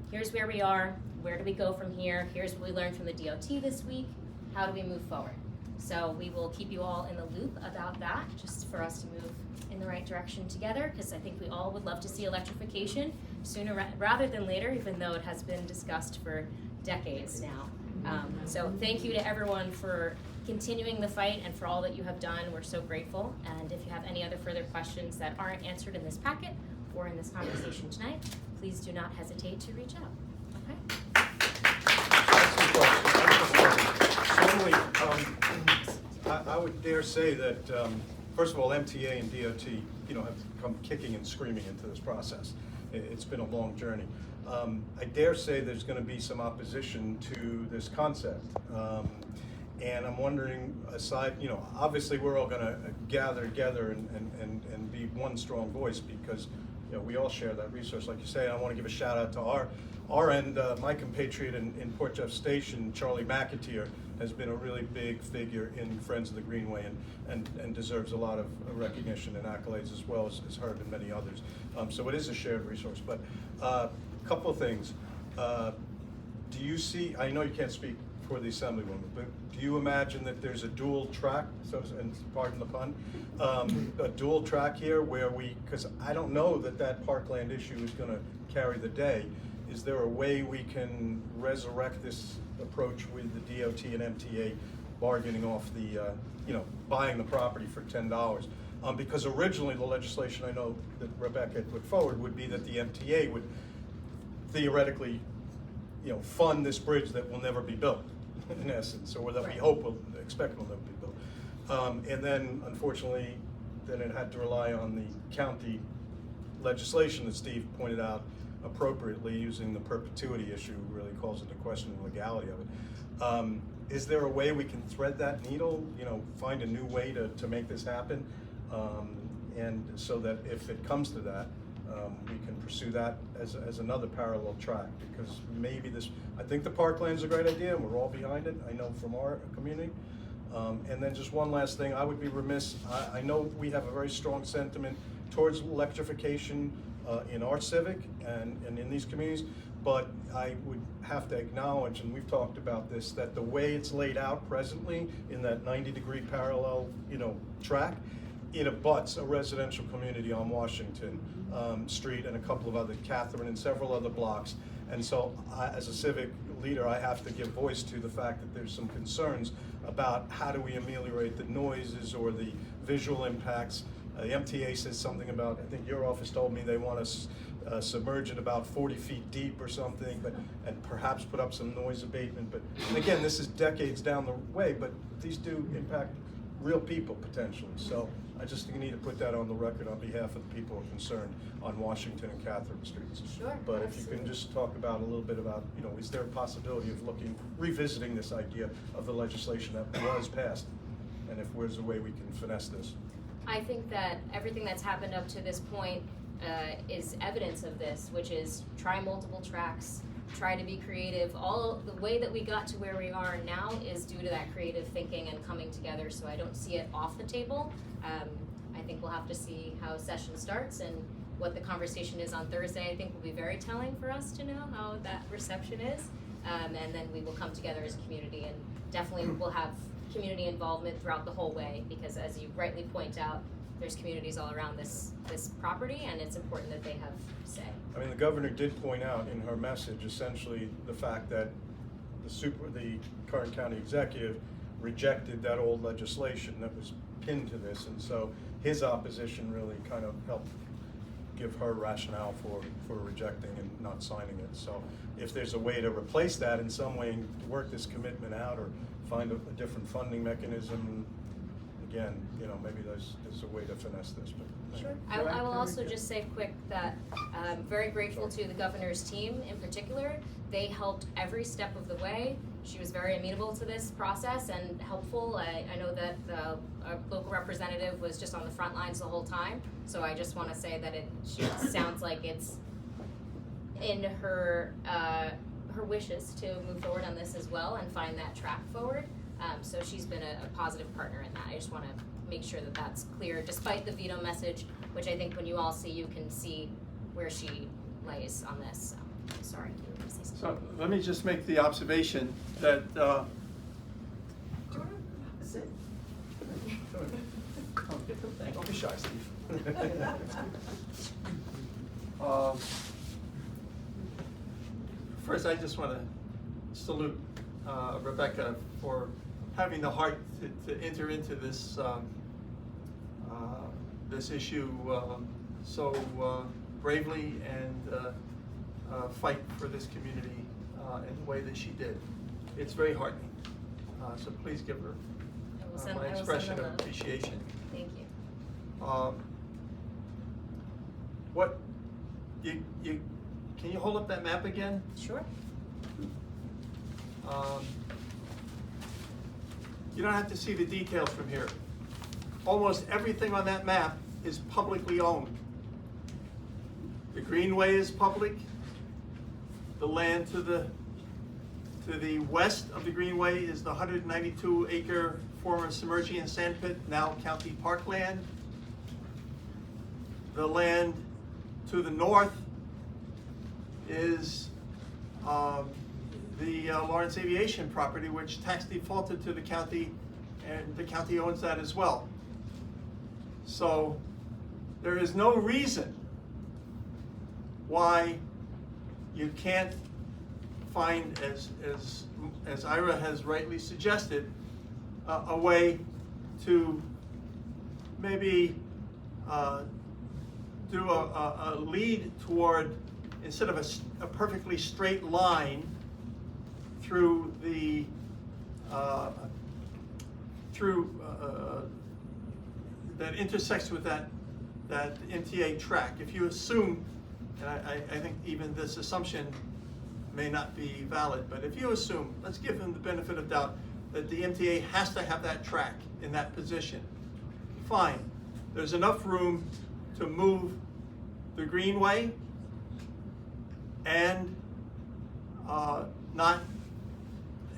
here's where we are, where do we go from here, here's what we learned from the DOT this week, how do we move forward? So we will keep you all in the loop about that, just for us to move in the right direction together, because I think we all would love to see electrification sooner rather than later, even though it has been discussed for decades now. So thank you to everyone for continuing the fight and for all that you have done. We're so grateful. And if you have any other further questions that aren't answered in this packet or in this conversation tonight, please do not hesitate to reach out. Okay? Certainly, I would dare say that, first of all, MTA and DOT, have come kicking and screaming into this process. It's been a long journey. I dare say there's going to be some opposition to this concept. And I'm wondering, aside, obviously we're all going to gather together and be one strong voice, because we all share that resource, like you say. I want to give a shout out to our end, my compatriot in Port Jeff Station, Charlie McAteer, has been a really big figure in Friends of the Greenway and deserves a lot of recognition and accolades, as well as Herb and many others. So it is a shared resource. But a couple of things. Do you see, I know you can't speak for the Assemblywoman, but do you imagine that there's a dual track, and pardon the pun, a dual track here where because I don't know that Parkland issue is going to carry the day. Is there a way we can resurrect this approach with the DOT and MTA bargaining off the, buying the property for $10? Because originally the legislation I know that Rebecca had put forward would be that the MTA would theoretically, fund this bridge that will never be built, in essence, or that we expect will never be built. And then, unfortunately, then it had to rely on the county legislation that Steve pointed out appropriately, using the perpetuity issue, really calls into question the legality of it. Is there a way we can thread that needle, find a new way to make this happen? And so that if it comes to that, we can pursue that as another parallel track, because maybe I think the Parkland's a great idea, and we're all behind it, I know from our community. And then just one last thing, I would be remiss, I know we have a very strong sentiment towards electrification in our Civic and in these communities, but I would have to acknowledge, and we've talked about this, that the way it's laid out presently in that 90-degree parallel, track, it abuts a residential community on Washington Street and a couple of other, Catherine and several other blocks. And so as a civic leader, I have to give voice to the fact that there's some concerns about how do we ameliorate the noises or the visual impacts. The MTA says something about, I think your office told me they want to submerge it about 40 feet deep or something, and perhaps put up some noise abatement. But again, this is decades down the way, but these do impact real people potentially. So I just think you need to put that on the record on behalf of the people who are concerned on Washington and Catherine Streets. Sure. But if you can just talk about a little bit about, is there a possibility of revisiting this idea of the legislation that was passed, and if there's a way we can finesse this? I think that everything that's happened up to this point is evidence of this, which is try multiple tracks, try to be creative. All the way that we got to where we are now is due to that creative thinking and coming together, so I don't see it off the table. I think we'll have to see how session starts, and what the conversation is on Thursday I think will be very telling for us to know how that reception is, and then we will come together as a community, and definitely we'll have community involvement throughout the whole way, because as you rightly point out, there's communities all around this property, and it's important that they have say. I mean, the governor did point out in her message essentially the fact that the current county executive rejected that old legislation that was pinned to this, and so his opposition really kind of helped give her rationale for rejecting and not signing it. So if there's a way to replace that in some way and work this commitment out, or find a different funding mechanism, again, maybe there's a way to finesse this. But sure. I will also just say quick that I'm very grateful to the governor's team in particular. They helped every step of the way. She was very amenable to this process and helpful. I know that our local representative was just on the front lines the whole time, so I just want to say that she sounds like it's in her her wishes to move forward on this as well and find that track forward. So she's been a positive partner in that. I just want to make sure that that's clear, despite the veto message, which I think when you all see, you can see where she lays on this. So, sorry, you were going to say something. So let me just make the observation that Don't be shy, Steve. First, I just want to salute Rebecca for having the heart to enter into this this issue so bravely and fight for this community in the way that she did. It's very heartening. So please give her my expression of appreciation. Thank you. What you can you hold up that map again? Sure. You don't have to see the details from here. Almost everything on that map is publicly owned. The Greenway is public. The land to the west of the Greenway is the 192-acre former Submergian sand pit, now county parkland. The land to the north is the Lawrence Aviation property, which tax defaulted to the county, and the county owns that as well. So there is no reason why you can't find, as Ira has rightly suggested, a way to maybe do a lead toward, instead of a perfectly straight line through the that intersects with that MTA track. If you assume, and I think even this assumption may not be valid, but if you assume, let's give them the benefit of doubt, that the MTA has to have that track in that position, fine. There's enough room to move the Greenway and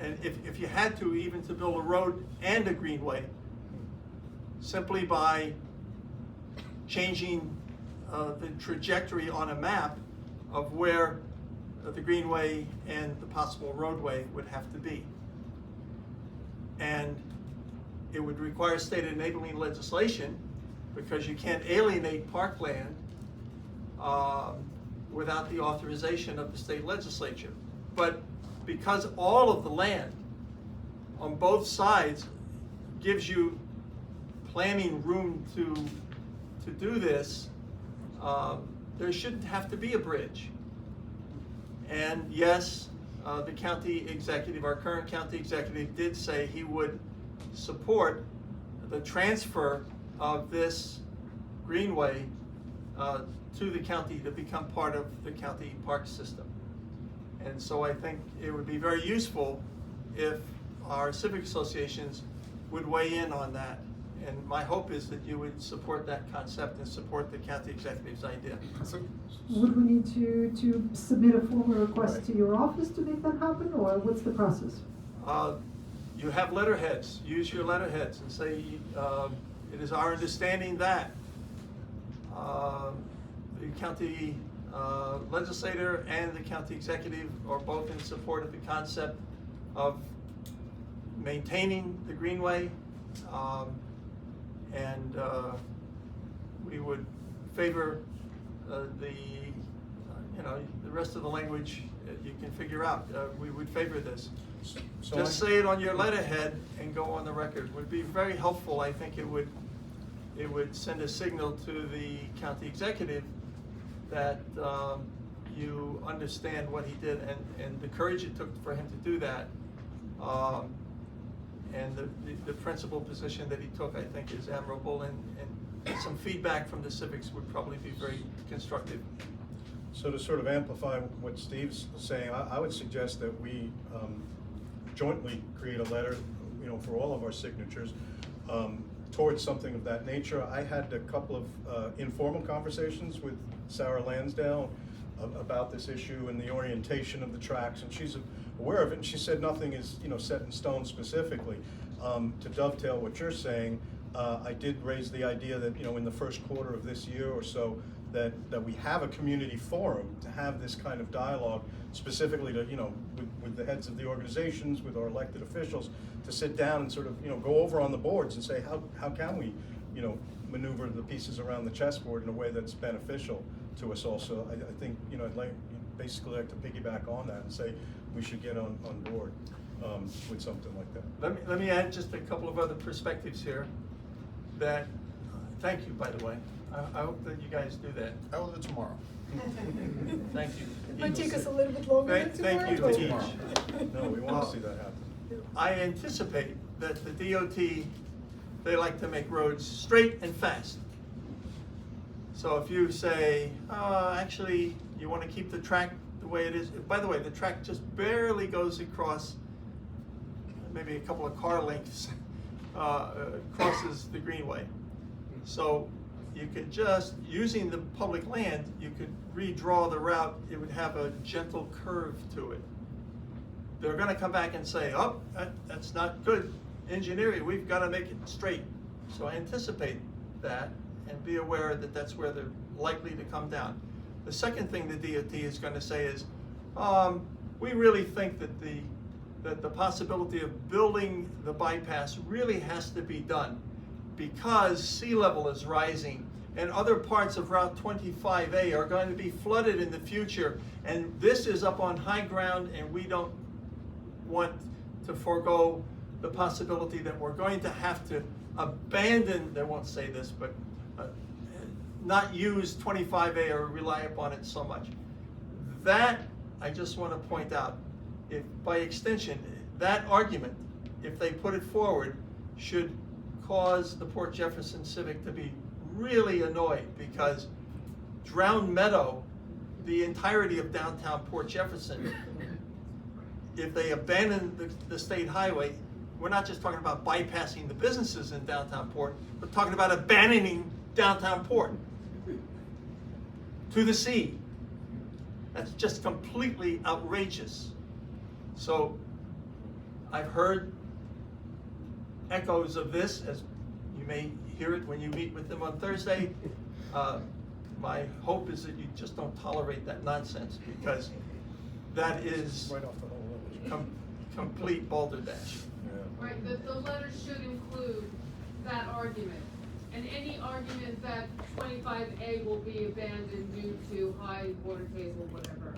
if you had to, even to build a road and a Greenway, simply by changing the trajectory on a map of where the Greenway and the possible roadway would have to be. And it would require state enabling legislation, because you can't alienate parkland without the authorization of the state legislature. But because all of the land on both sides gives you planning room to do this, there shouldn't have to be a bridge. And yes, the county executive, our current county executive, did say he would support the transfer of this Greenway to the county to become part of the county park system. And so I think it would be very useful if our civic associations would weigh in on that. And my hope is that you would support that concept and support the county executive's idea. Would we need to submit a formal request to your office to make that happen, or what's the process? You have letterheads. Use your letterheads and say, it is our understanding that the county legislator and the county executive are both in support of the concept of maintaining the Greenway, and we would favor the rest of the language you can figure out. We would favor this. So Just say it on your letterhead and go on the record. It would be very helpful. I think it would send a signal to the county executive that you understand what he did and the courage it took for him to do that, and the principal position that he took, I think, is admirable, and some feedback from the civics would probably be very constructive. So to sort of amplify what Steve's saying, I would suggest that we jointly create a letter, for all of our signatures, towards something of that nature. I had a couple of informal conversations with Sarah Lansdale about this issue and the orientation of the tracks, and she's aware of it, and she said nothing is, set in stone specifically. To dovetail what you're saying, I did raise the idea that, in the first quarter of this year or so, that we have a community forum to have this kind of dialogue, specifically to, with the heads of the organizations, with our elected officials, to sit down and sort of, go over on the boards and say, how can we, maneuver the pieces around the chessboard in a way that's beneficial to us also. I think, I'd basically like to piggyback on that and say we should get on board with something like that. Let me add just a couple of other perspectives here. That, thank you, by the way. I hope that you guys do that. I will do it tomorrow. Thank you. It might take us a little bit longer than Thank you tomorrow. to each. No, we want to see that happen. I anticipate that the DOT, they like to make roads straight and fast. So if you say, actually, you want to keep the track the way it is. By the way, the track just barely goes across, maybe a couple of car lengths, crosses the Greenway. So you could just, using the public land, you could redraw the route. It would have a gentle curve to it. They're going to come back and say, oh, that's not good engineering. We've got to make it straight. So I anticipate that and be aware that that's where they're likely to come down. The second thing the DOT is going to say is, we really think that the possibility of building the bypass really has to be done because sea level is rising and other parts of Route 25A are going to be flooded in the future, and this is up on high ground, and we don't want to forego the possibility that we're going to have to abandon, they won't say this, but not use 25A or rely upon it so much. That, I just want to point out, if by extension, that argument, if they put it forward, should cause the Port Jefferson Civic to be really annoyed, because Drowned Meadow, the entirety of downtown Port Jefferson, if they abandon the state highway, we're not just talking about bypassing the businesses in downtown Port, we're talking about abandoning downtown Port to the sea. That's just completely outrageous. So I've heard echoes of this, as you may hear it when you meet with them on Thursday. My hope is that you just don't tolerate that nonsense, because that is Right off the whole level. complete balderdash. Yeah. Right, the letter should include that argument. And any argument that 25A will be abandoned due to high water table, whatever,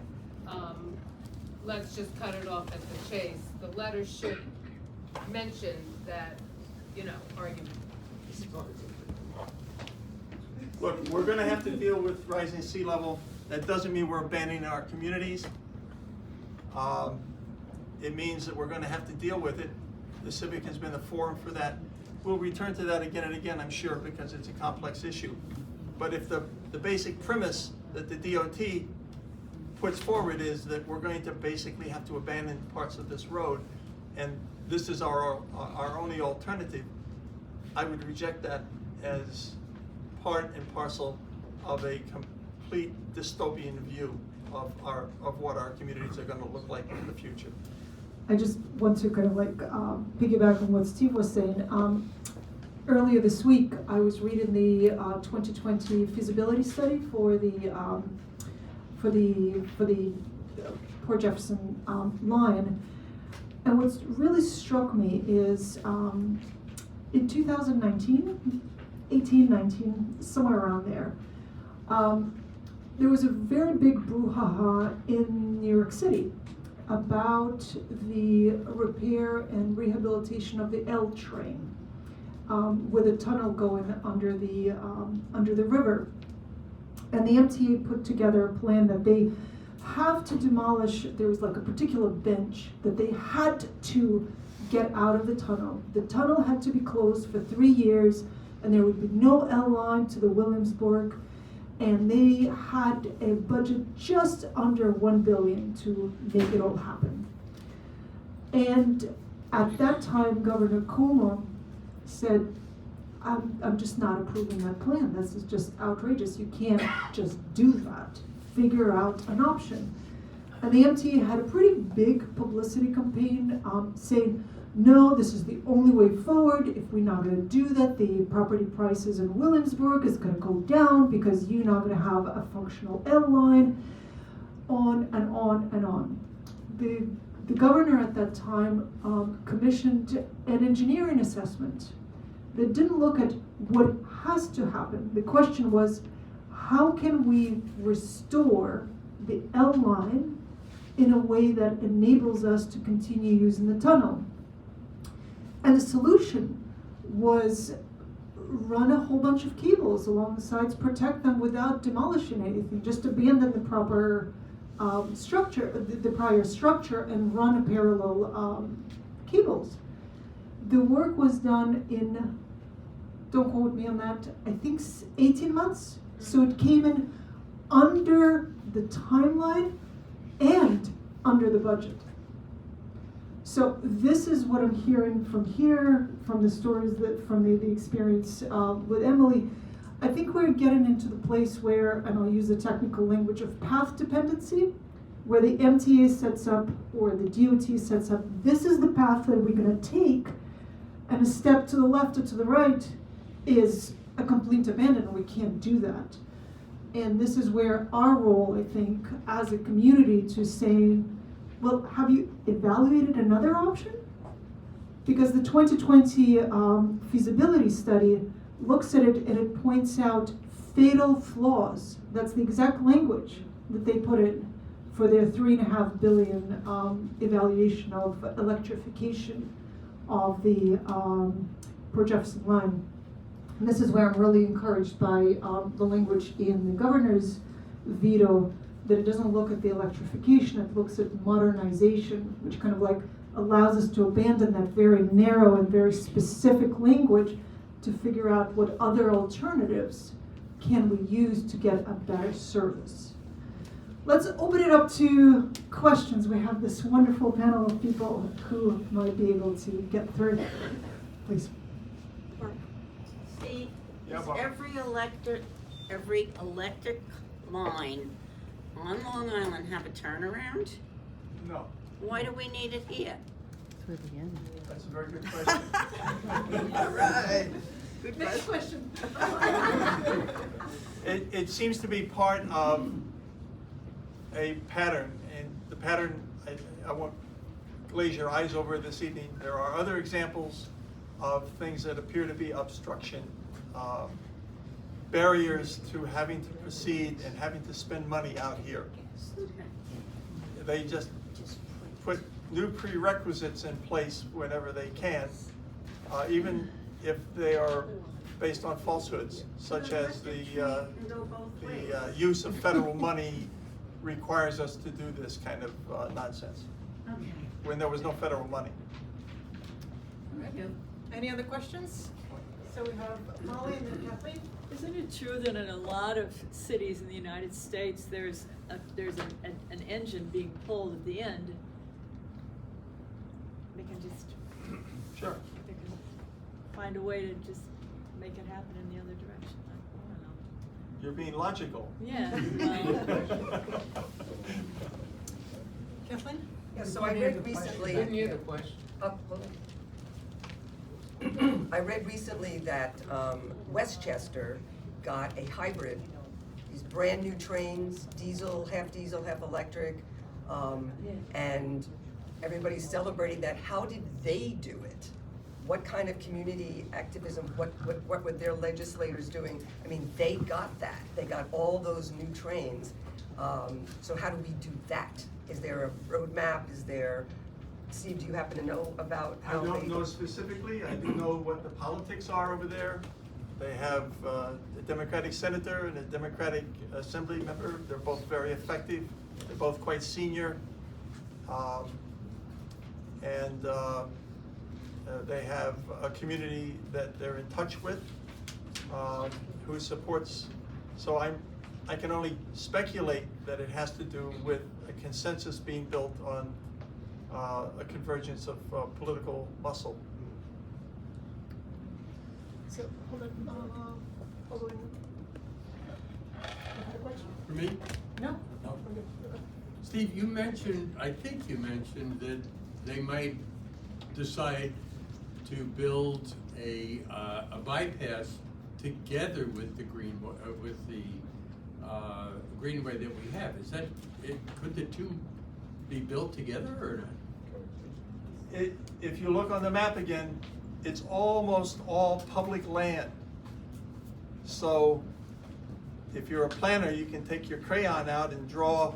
let's just cut it off at the chase. The letter should mention that, argument. Look, we're gonna have to deal with rising sea level. That doesn't mean we're abandoning our communities. It means that we're gonna have to deal with it. The Civic has been a forum for that. We'll return to that again and again, I'm sure, because it's a complex issue. But if the basic premise that the DOT puts forward is that we're going to basically have to abandon parts of this road, and this is our only alternative, I would reject that as part and parcel of a complete dystopian view of what our communities are going to look like in the future. I just want to kind of piggyback on what Steve was saying. Earlier this week, I was reading the 2020 feasibility study for the Port Jefferson line, and what's really struck me is in 2019, 18, somewhere around there, there was a very big brouhaha in New York City about the repair and rehabilitation of the L train, with a tunnel going under the river. And the MTA put together a plan that they have to demolish. There was like a particular bench that they had to get out of the tunnel. The tunnel had to be closed for 3 years, and there would be no L line to the Williamsburg. And they had a budget just under $1 billion to make it all happen. And at that time, Governor Cuomo said, I'm just not approving that plan. This is just outrageous. You can't just do that. figure out an option. And the MTA had a pretty big publicity campaign saying, no, this is the only way forward. If we're not going to do that, the property prices in Williamsburg is going to go down because you're not going to have a functional airline, on and on and on. The governor at that time commissioned an engineering assessment that didn't look at what has to happen. The question was, how can we restore the L line in a way that enables us to continue using the tunnel? And the solution was run a whole bunch of cables along the sides, protect them without demolishing anything, just abandon the proper structure, the prior structure, and run a parallel cables. The work was done in, don't quote me on that, I think 18 months. So it came in under the timeline and under the budget. So this is what I'm hearing from here, from the stories that, from the experience with Emily. I think we're getting into the place where, and I'll use the technical language of path dependency, where the MTA sets up or the DOT sets up, this is the path that we're gonna take, and a step to the left or to the right is a complete abandonment. We can't do that. And this is where our role, I think, as a community to say, well, have you evaluated another option? Because the 2020 feasibility study looks at it and it points out fatal flaws. That's the exact language that they put in for their $3.5 billion evaluation of electrification of the Port Jefferson line. And this is where I'm really encouraged by the language in the governor's veto, that it doesn't look at the electrification, it looks at modernization, which kind of like allows us to abandon that very narrow and very specific language to figure out what other alternatives can we use to get a better service. Let's open it up to questions. We have this wonderful panel of people who might be able to get through. Please. See, Yeah, does Bob. every electric line on Long Island have a turnaround? No, Why do we need it here? that's a very good question. All right. Good Next question. It seems to be part of a pattern, and the pattern, I won't glaze your eyes over this evening. There are other examples of things that appear to be obstruction, barriers to having to proceed and having to spend money out here. They just put new prerequisites in place whenever they can, even if they are based on falsehoods, such as the use of federal money requires us to do this kind of nonsense, when there was no federal money. Any other questions? So we have Molly and then Kathleen. Isn't it true that in a lot of cities in the United States, there's an engine being pulled at the end? They can just, Sure. they can find a way to just make it happen in the other direction. I don't know. You're being logical. Yeah. Kathleen? Yeah, so I read recently. Didn't hear the question. I read recently that Westchester got a hybrid, these brand new trains, diesel, half electric, and everybody's celebrating that. How did they do it? What kind of community activism, what were their legislators doing? I mean, they got that. They got all those new trains. So how do we do that? Is there a roadmap? Is there, Steve, do you happen to know about I how they? don't know specifically. I do know what the politics are over there. They have a Democratic senator and a Democratic assembly member. They're both very effective. They're both quite senior. And they have a community that they're in touch with, who supports. So I can only speculate that it has to do with a consensus being built on a convergence of political muscle. So, hold on, For me? No? Steve, you mentioned, I think you mentioned that they might decide to build a bypass together with the Greenway that we have. Is that could the two be built together or not? If you look on the map again, it's almost all public land. So if you're a planner, you can take your crayon out and draw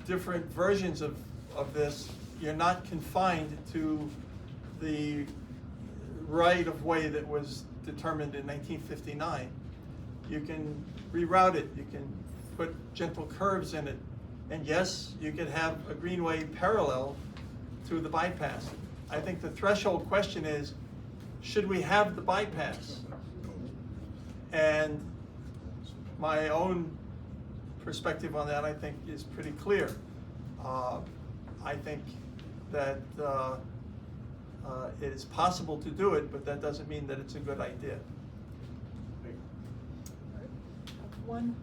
different versions of this. You're not confined to the right of way that was determined in 1959. You can reroute it, you can put gentle curves in it, and yes, you could have a greenway parallel to the bypass. I think the threshold question is, should we have the bypass? And my own perspective on that, I think, is pretty clear. I think that it is possible to do it, but that doesn't mean that it's a good idea. One.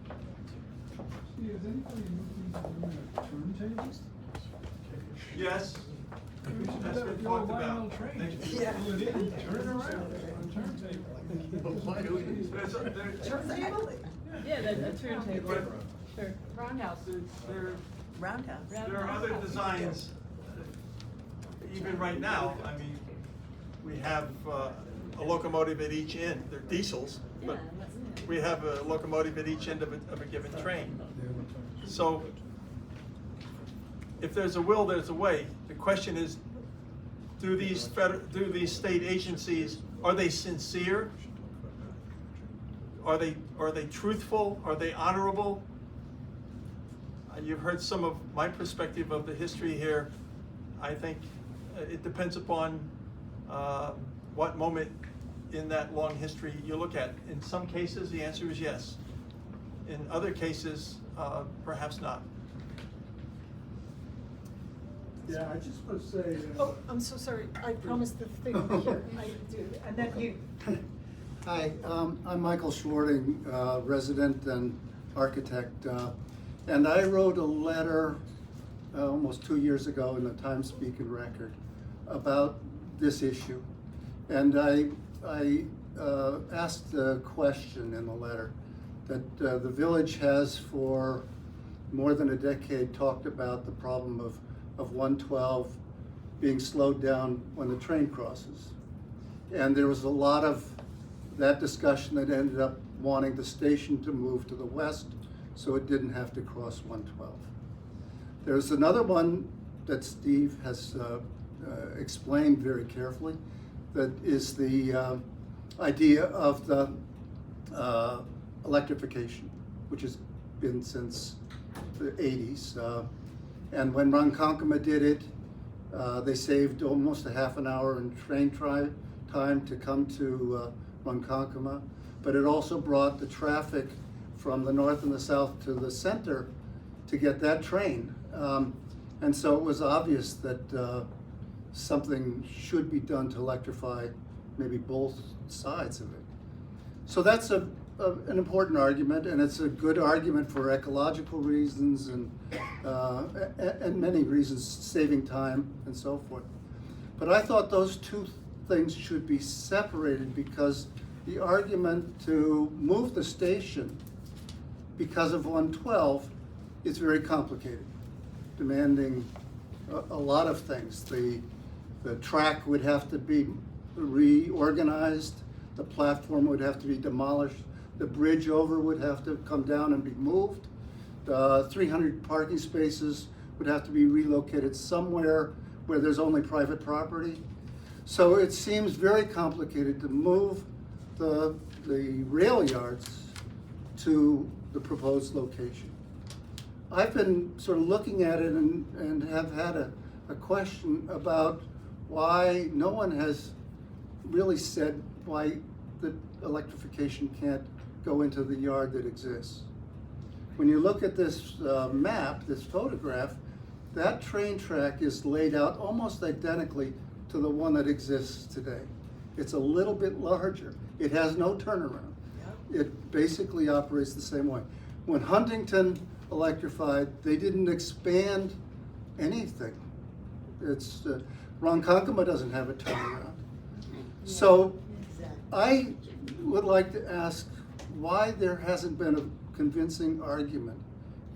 Is anybody looking for turntables? Yes, that's been talked about. Yeah. Turn it around, turntable. Turntable? Yeah, a turntable. Sure. Roundhouses. Roundhouse. There are other designs, even right now. I mean, we have a locomotive at each end. They're diesels, but we have a locomotive at each end of a given train. So if there's a will, there's a way. The question is, do these state agencies, are they sincere? Are they truthful? Are they honorable? You've heard some of my perspective of the history here. I think it depends upon what moment in that long history you look at. In some cases, the answer is yes. In other cases, perhaps not. Yeah, I just want to say. Oh, I'm so sorry. I promised the thing here. I do. And then you. Hi, I'm Michael Schwarting, resident and architect. And I wrote a letter almost 2 years ago in the Times Beacon Record about this issue. And I asked the question in the letter that the village has for more than a decade talked about the problem of 112 being slowed down when the train crosses. And there was a lot of that discussion that ended up wanting the station to move to the west so it didn't have to cross 112. There's another one that Steve has explained very carefully, that is the idea of the electrification, which has been since the 80s. And when Ronkonkoma did it, they saved almost a half an hour in train time to come to Ronkonkoma, but it also brought the traffic from the north and the south to the center to get that train. And so it was obvious that something should be done to electrify maybe both sides of it. So that's an important argument, and it's a good argument for ecological reasons and many reasons, saving time and so forth. But I thought those two things should be separated because the argument to move the station because of 112 is very complicated, demanding a lot of things. The track would have to be reorganized, the platform would have to be demolished, the bridge over would have to come down and be moved, the 300 parking spaces would have to be relocated somewhere where there's only private property. So it seems very complicated to move the rail yards to the proposed location. I've been sort of looking at it and have had a question about why no one has really said why the electrification can't go into the yard that exists. When you look at this map, this photograph, that train track is laid out almost identically to the one that exists today. It's a little bit larger. It has no turnaround. It basically operates the same way. When Huntington electrified. They didn't expand anything. It's, Ronkonkoma doesn't have a turnaround. So I would like to ask why there hasn't been a convincing argument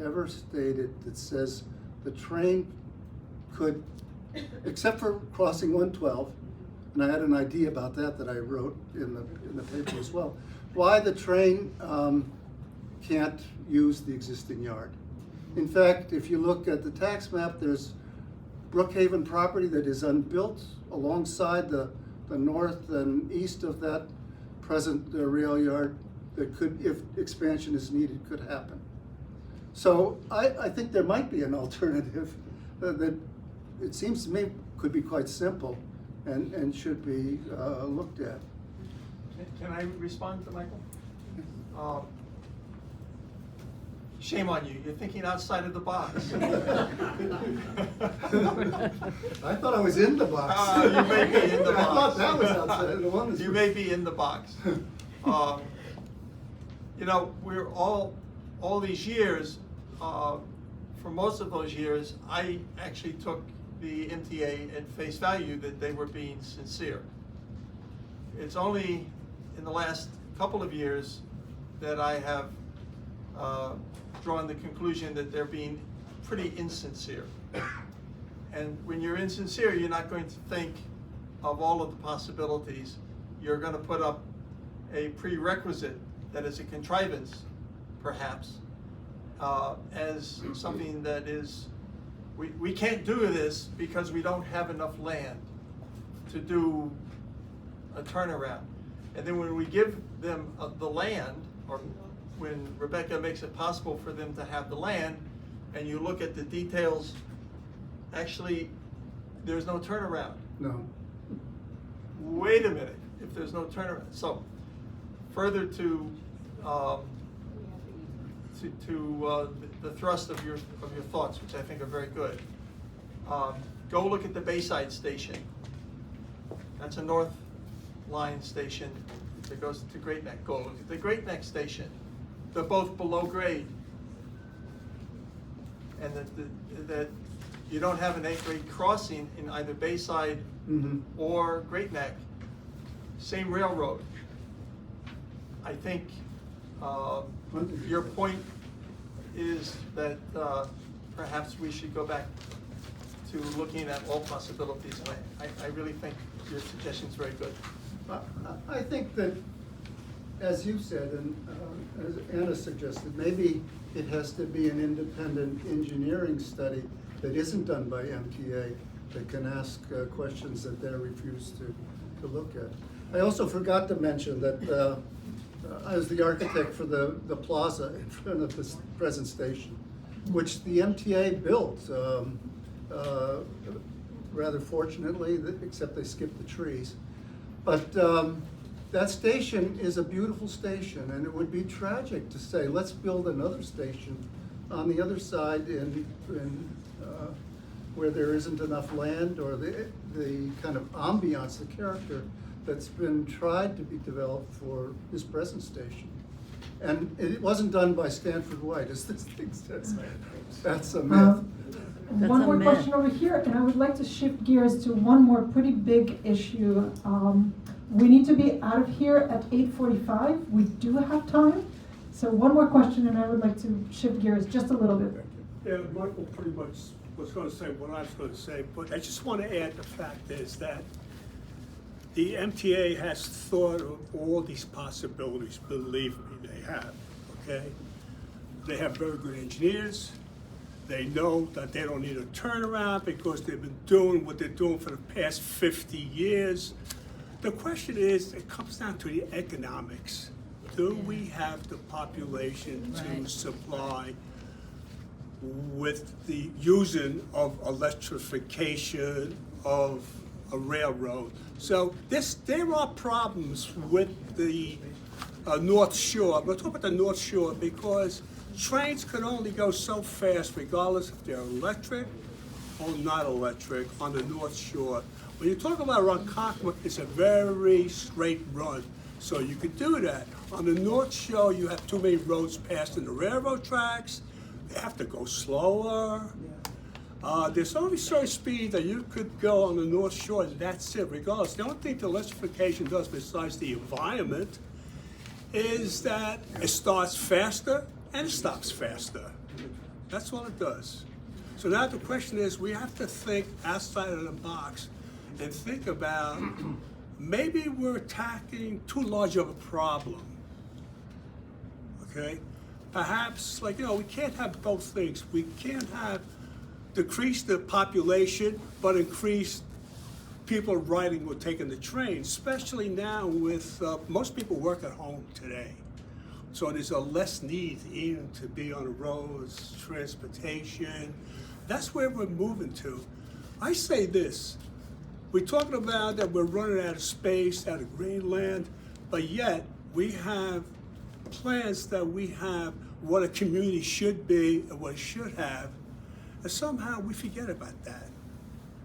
ever stated that says the train could, except for crossing 112, and I had an idea about that I wrote in the paper as well, why the train can't use the existing yard. In fact, if you look at the tax map, there's Brookhaven property that is unbuilt alongside the north and east of that present rail yard that could, if expansion is needed, could happen. So I think there might be an alternative that it seems to me could be quite simple and should be looked at. Can I respond to Michael? Shame on you, you're thinking outside of the box. I thought I was in the box. You may be in the box. I thought that was outside the one. You may be in the box. You know, we're all these years, for most of those years, I actually took the MTA at face value that they were being sincere. It's only in the last couple of years that I have drawn the conclusion that they're being pretty insincere. And when you're insincere, you're not going to think of all of the possibilities. You're going to put up a prerequisite that is a contrivance, perhaps, as something that is, we can't do this because we don't have enough land to do a turnaround. And then when we give them the land, or when Rebecca makes it possible for them to have the land, and you look at the details, actually, there's no turnaround. No. Wait a minute, if there's no turnaround. So, further to the thrust of your thoughts, which I think are very good. Go look at the Bayside station. That's a North Line station that goes to Great Neck. Go look at the Great Neck station. They're both below grade, and that you don't have an 8th grade crossing in either Bayside or Great Neck. Same railroad. I think your point is that perhaps we should go back to looking at all possibilities. I really think your suggestion is very good. I think that, as you said, and as Anna suggested, maybe it has to be an independent engineering study that isn't done by MTA that can ask questions that they're refused to look at. I also forgot to mention that I was the architect for the plaza in front of this present station, which the MTA built, rather fortunately, except they skipped the trees. But that station is a beautiful station, and it would be tragic to say, let's build another station on the other side in where there isn't enough land, or the kind of ambiance, the character that's been tried to be developed for this present station. And it wasn't done by Stanford White, as this thing says. That's a myth. One more question over here, and I would like to shift gears to one more pretty big issue. We need to be out of here at 8:45. We do have time. So one more question, and I would like to shift gears just a little bit. Yeah, Michael pretty much was going to say what I was going to say, but I just want to add the fact is that the MTA has thought of all these possibilities. Believe me, they have, okay? They have very good engineers. They know that they don't need a turnaround because they've been doing what they're doing for the past 50 years. The question is, it comes down to the economics. Do we have the population to supply with the using of electrification of a railroad? So there are problems with the North Shore. I'm going to talk about the North Shore because trains can only go so fast regardless if they're electric or not electric on the North Shore. When you talk about Ronkonkoma, it's a very straight run, so you could do that. On the North Shore, you have too many roads passing the railroad tracks, They have to go slower. There's only certain speed that you could go on the North Shore, and that's it, regardless. The only thing the electrification does besides the environment is that it starts faster and it stops faster. That's all it does. So now the question is, we have to think outside of the box and think about maybe we're attacking too large of a problem. Okay? Perhaps, like, we can't have both things. We can't have decrease the population, but increase people riding or taking the train, especially now with most people work at home today. So there's a less need even to be on the roads, transportation. That's where we're moving to. I say this, we're talking about that we're running out of space, out of Greenland, but yet we have plans that we have what a community should be and what it should have, and somehow we forget about that.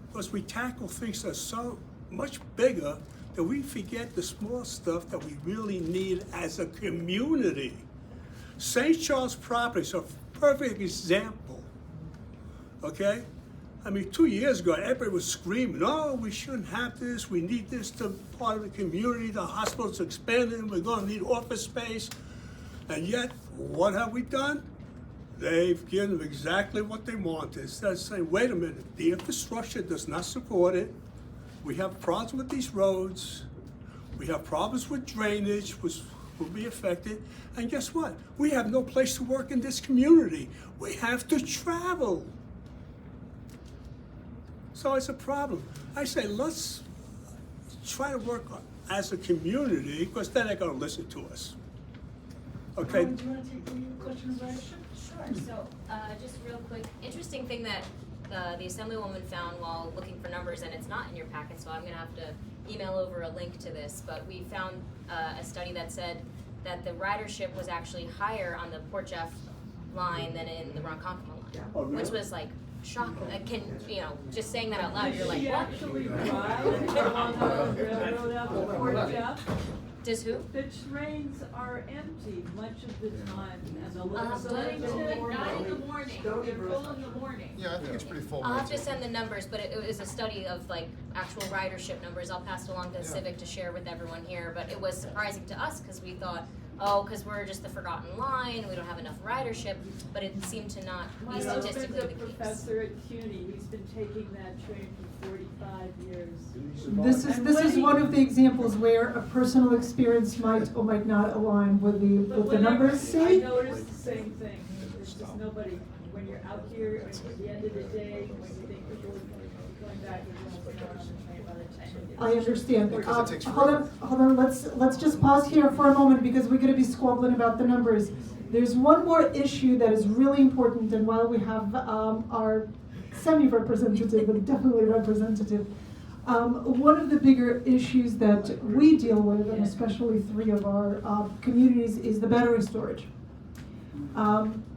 Because we tackle things that are so much bigger that we forget the small stuff that we really need as a community. St. Charles Properties are a perfect example, okay? I mean, 2 years ago, everybody was screaming, oh, we shouldn't have this, we need this to be part of the community, the hospital's expanding, we're gonna need office space. And yet, what have we done? They've given them exactly what they wanted. Instead of saying, wait a minute, the infrastructure does not support it. We have problems with these roads. We have problems with drainage, which will be affected. And guess what? We have no place to work in this community. We have to travel. So it's a problem. I say, let's try to work as a community, because then they're gonna listen to us. Okay? Do you want to take the questions, right? Sure. So, just real quick, interesting thing that the Assemblywoman found while looking for numbers, and it's not in your packet, so I'm going to have to email over a link to this, but we found a study that said that the ridership was actually higher on the Port Jeff line than in the Ronkonkoma line, which was like shocking. Just saying that out loud, you're like, She what? actually rides along the railroad out to Port Jeff. Does who? The trains are empty much of the time, and the Not in the morning, they're full in the morning. Yeah, I think it's pretty full. I'll have to send the numbers, but it was a study of like actual ridership numbers. I'll pass it along to Civic to share with everyone here, but it was surprising to us because we thought, oh, because we're just the forgotten line, we don't have enough ridership, but it seemed to not be statistically the case. My husband's a professor at CUNY, he's been taking that train for 45 years. This is one of the examples where a personal experience might or might not align with the numbers I say. noticed the same thing, there's just nobody, when you're out here at the end of the day, when you think people are going back, you're going on the train by the time you get I understand. Because it takes Hold on, let's just pause here for a moment because we're gonna be squabbling about the numbers. There's one more issue that is really important, and while we have our semi-representative, but definitely representative, one of the bigger issues that we deal with, and especially three of our communities, is the battery storage.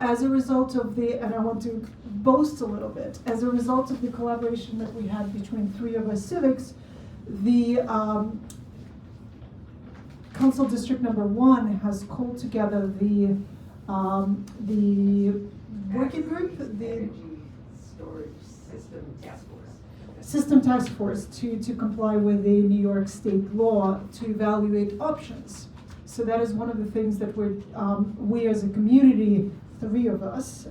As a result of and I want to boast a little bit, as a result of the collaboration that we had between three of us civics, the Council District Number 1 has called together the working group, the Storage System Task Force. System Task Force to comply with the New York State law to evaluate options. So that is one of the things that we as a community, three of us,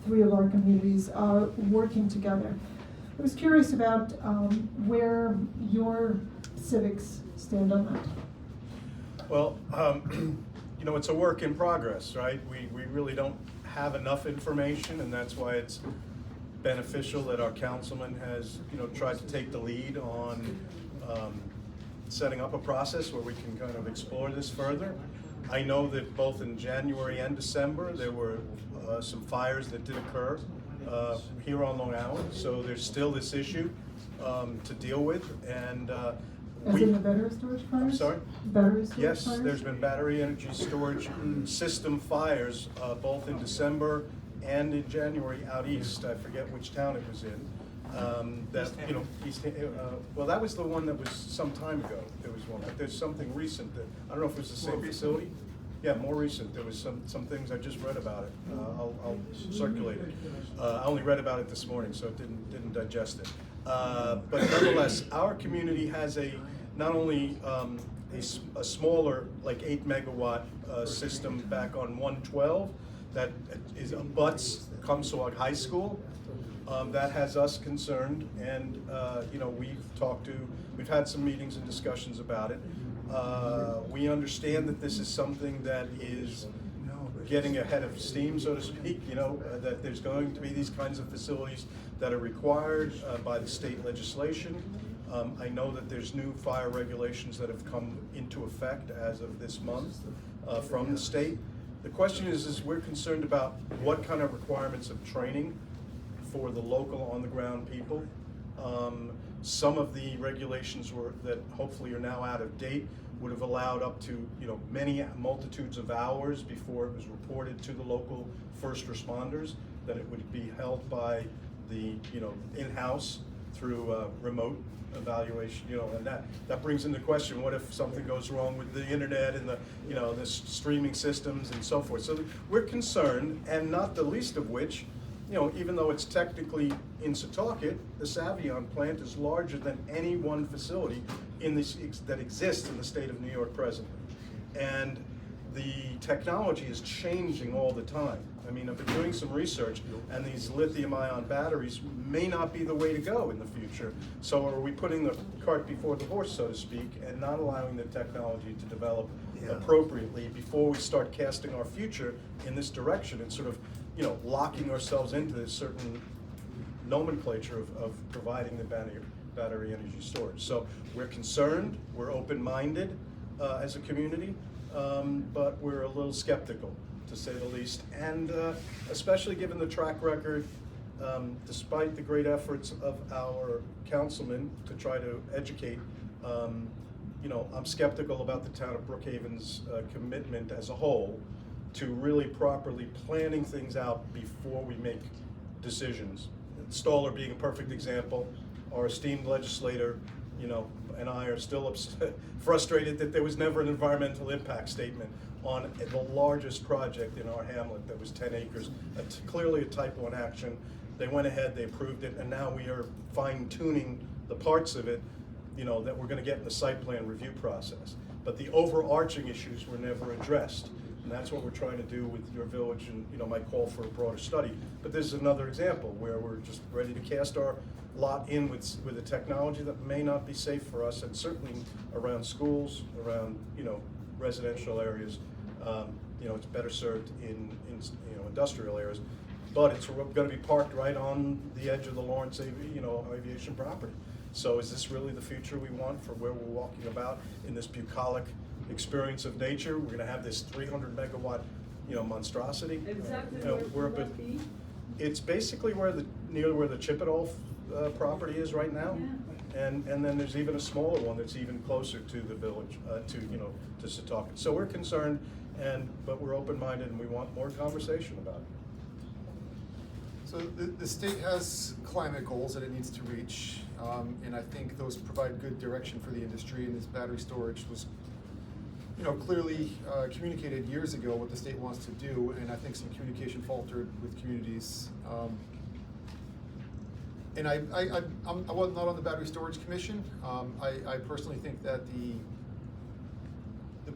three of our communities are working together. I was curious about where your civics stand on that. Well, it's a work in progress, right? We really don't have enough information, and that's why it's beneficial that our councilman has, tried to take the lead on setting up a process where we can kind of explore this further. I know that both in January and December, there were some fires that did occur here on Long Island, so there's still this issue to deal with, and As in the battery storage fires? I'm sorry? Battery storage Yes, fires? there's been battery energy storage system fires both in December and in January out east. I forget which town it was in. Well, that was the one that was some time ago. There was one, but there's something recent that, I don't know if it was the same facility. Yeah, more recent. There was some things I just read about it. I'll circulate it. I only read about it this morning, so didn't digest it. But nonetheless, our community has not only a smaller, like 8 megawatt system back on 112 that is abuts Comstock High School. That has us concerned, and you know, we've had some meetings and discussions about it. We understand that this is something that is getting ahead of steam, so to speak, you know, that there's going to be these kinds of facilities that are required by the state legislation. I know that there's new fire regulations that have come into effect as of this month from the state. The question is we're concerned about what kind of requirements of training for the local on-the-ground people. Some of the regulations that hopefully are now out of date would have allowed up to, you know, many multitudes of hours before it was reported to the local first responders, that it would be held by the, you know, in-house through remote evaluation, you know, and that brings into question, what if something goes wrong with the internet and the, you know, the streaming systems and so forth. So we're concerned, and not the least of which, you know, even though it's technically in Setauket, the Aviation plant is larger than any one facility that exists in the state of New York presently. And the technology is changing all the time. I mean, I've been doing some research, and these lithium-ion batteries may not be the way to go in the future. So are we putting the cart before the horse, so to speak, and not allowing the technology to develop appropriately before we start casting our future in this direction and sort of, you know, locking ourselves into this certain nomenclature of providing the battery energy storage. So we're concerned, we're open-minded as a community, but we're a little skeptical, to say the least, and especially given the track record, despite the great efforts of our councilmen to try to educate, you know, I'm skeptical about the town of Brookhaven's commitment as a whole to really properly planning things out before we make decisions. Stoller being a perfect example. Our esteemed legislator, you know, and I are still frustrated that there was never an environmental impact statement on the largest project in our hamlet that was 10 acres, clearly a type 1 action. They went ahead, they approved it, and now we are fine-tuning the parts of it, you know, that we're going to get in the site plan review process. But the overarching issues were never addressed. And that's what we're trying to do with your village and, you know, my call for a broader study. But this is another example where we're just ready to cast our lot in with a technology that may not be safe for us, and certainly around schools, around, you know, residential areas. You know, it's better served in you know, industrial areas, but it's going to be parked right on the edge of the Lawrence Aviation property. So is this really the future we want for where we're walking about in this bucolic experience of nature? We're going to have this 300 megawatt, you know, monstrosity. Exactly, You know, where will that be? It's basically near where the Chippewa property is right now. Yeah. And then there's even a smaller one that's even closer to the village, to Setauket. So we're concerned, but we're open-minded, and we want more conversation about it. So the state has climate goals that it needs to reach, and I think those provide good direction for the industry, and this battery storage was, you know, clearly communicated years ago what the state wants to do, and I think some communication faltered with communities. And I'm not on the Battery Storage Commission. I personally think that the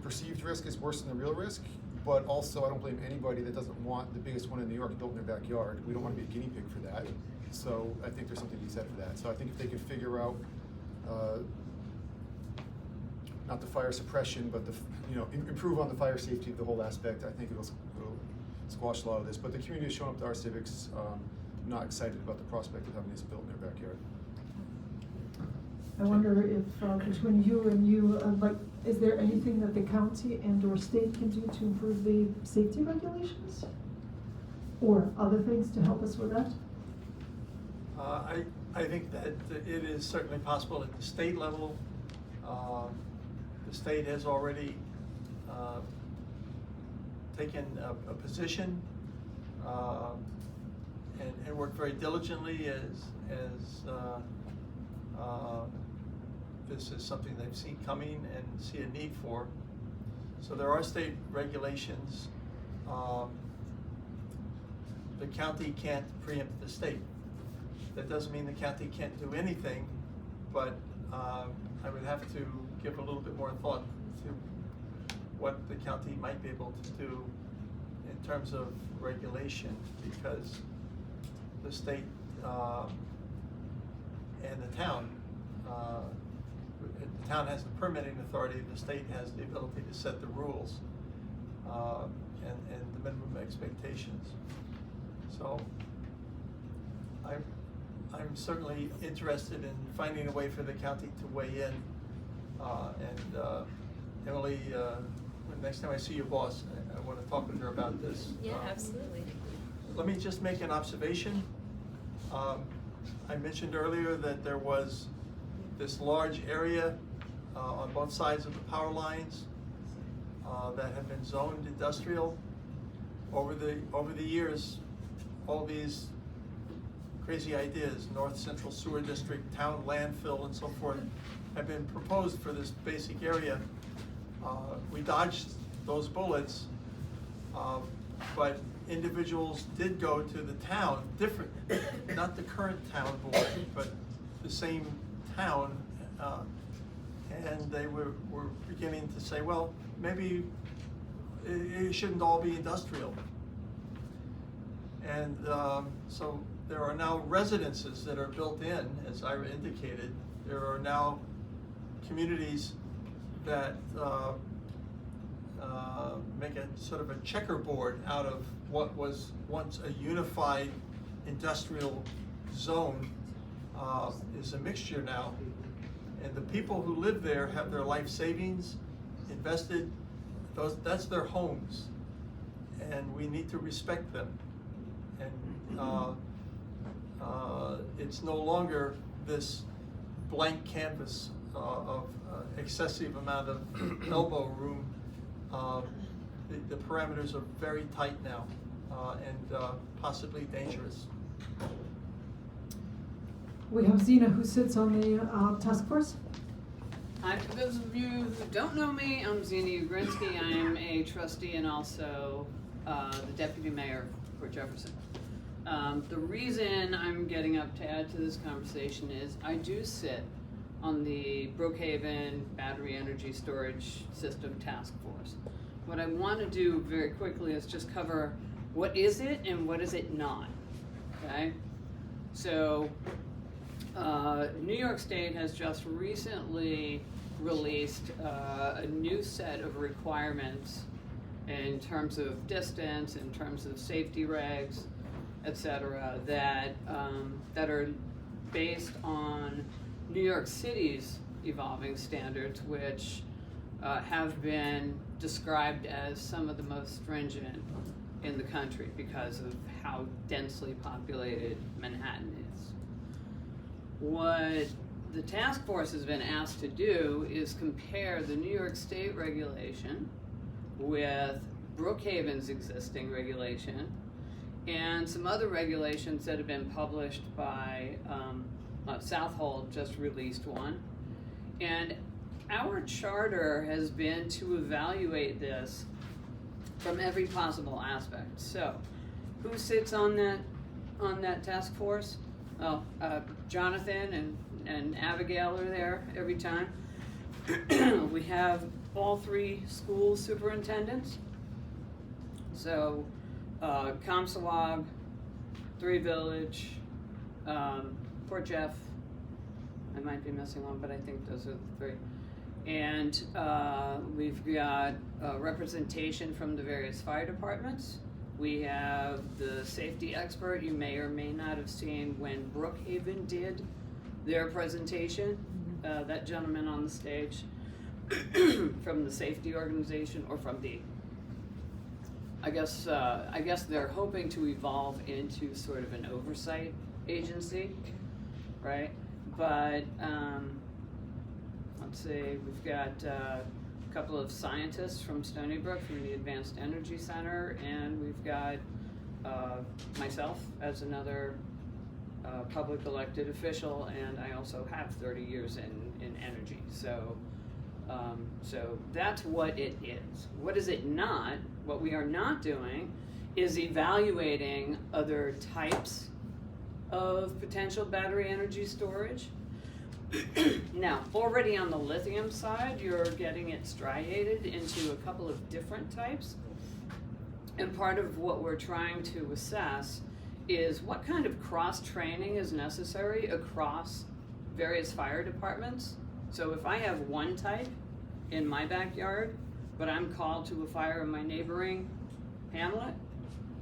perceived risk is worse than the real risk, but also I don't blame anybody that doesn't want the biggest one in New York built in their backyard. We don't want to be a guinea pig for that. So I think there's something to be said for that. So I think if they could figure out not the fire suppression, but improve on the fire safety of the whole aspect, I think it'll squash a lot of this. But the community has shown up to our civics not excited about the prospect of having this built in their backyard. I wonder if between you and is there anything that the county and or state can do to improve the safety regulations? Or other things to help us with that? I think that it is certainly possible at the state level. The state has already taken a position and worked very diligently as this is something they've seen coming and see a need for. So there are state regulations. The county can't preempt the state. That doesn't mean the county can't do anything, but I would have to give a little bit more thought to what the county might be able to do in terms of regulation, because the state and the town has the permitting authority, the state has the ability to set the rules and the minimum expectations. So I'm certainly interested in finding a way for the county to weigh in. Emily, next time I see your boss, I want to talk with her about this. Yeah, absolutely. Let me just make an observation. I mentioned earlier that there was this large area on both sides of the power lines that had been zoned industrial. Over the years, all these crazy ideas, North Central Sewer District, town landfill, and so forth, have been proposed for this basic area. We dodged those bullets, but individuals did go to the town, different, not the current town board, but the same town, and they were beginning to say, well, maybe it shouldn't all be industrial. And so there are now residences that are built in, as Ira indicated. There are now communities that make a sort of a checkerboard out of what was once a unified industrial zone, is a mixture now. And the people who live there have their life savings invested. That's their homes, and we need to respect them. And it's no longer this blank canvas of excessive amount of elbow room. The parameters are very tight now, and possibly dangerous. We have Zena, who sits on the task force. Hi, for those of you who don't know me, I'm Zena Ugrinsky. I am a trustee and also the deputy mayor for Jefferson. The reason I'm getting up to add to this conversation is I do sit on the Brookhaven Battery Energy Storage System Task Force. What I want to do very quickly is just cover what is it and what is it not, okay? So, New York State has just recently released a new set of requirements in terms of distance, in terms of safety regs, etc., that are based on New York City's evolving standards, which have been described as some of the most stringent in the country because of how densely populated Manhattan is. What the task force has been asked to do is compare the New York State regulation with Brookhaven's existing regulation and some other regulations that have been published by Southold just released one. And our charter has been to evaluate this from every possible aspect. So, who sits on that task force? Well, Jonathan and Abigail are there every time. We have all three school superintendents. So, Comsawag, Three Village, Port Jeff. I might be missing one, but I think those are the three. And we've got representation from the various fire departments. We have the safety expert. You may or may not have seen when Brookhaven did their presentation, that gentleman on the stage from the safety organization, or from the, I guess they're hoping to evolve into sort of an oversight agency, right? But let's see, we've got a couple of scientists from Stony Brook from the Advanced Energy Center, and we've got myself as another public elected official, and I also have 30 years in energy. So So that's what it is. What is it not? What we are not doing is evaluating other types of potential battery energy storage. Now, already on the lithium side, you're getting it striated into a couple of different types. And part of what we're trying to assess is what kind of cross-training is necessary across various fire departments. So if I have one type in my backyard, but I'm called to a fire in my neighboring hamlet,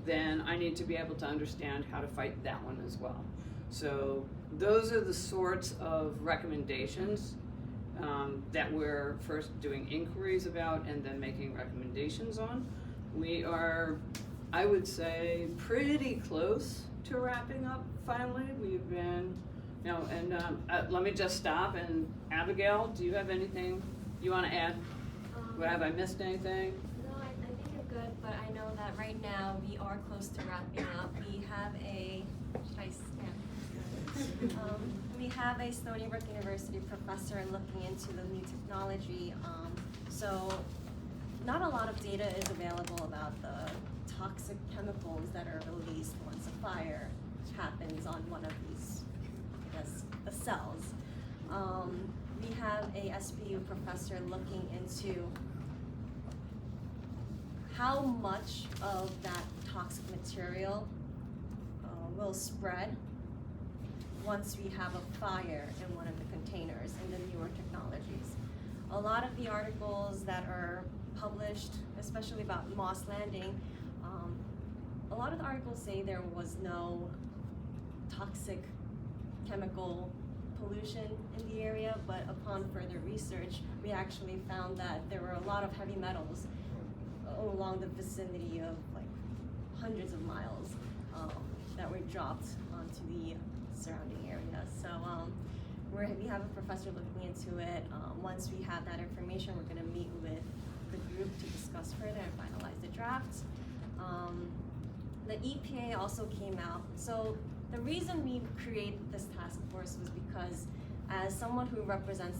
then I need to be able to understand how to fight that one as well. So those are the sorts of recommendations that we're first doing inquiries about and then making recommendations on. We are, I would say, pretty close to wrapping up finally. We've been, you know, and let me just stop, and Abigail, do you have anything you want to add? Have I missed anything? No, I think you're good, but I know that right now we are close to wrapping up. We have a, we have a Stony Brook University professor looking into the new technology. So not a lot of data is available about the toxic chemicals that are released once a fire happens on one of these, I guess, the cells. We have a SPU professor looking into how much of that toxic material will spread once we have a fire in one of the containers in the newer technologies. A lot of the articles that are published, especially about Moss Landing, a lot of the articles say there was no toxic chemical pollution in the area, but upon further research, we actually found that there were a lot of heavy metals along the vicinity of like hundreds of miles that were dropped onto the surrounding area. So we have a professor looking into it. Once we have that information, we're going to meet with the group to discuss further and finalize the draft. The EPA also came out. So the reason we created this task force was because as someone who represents,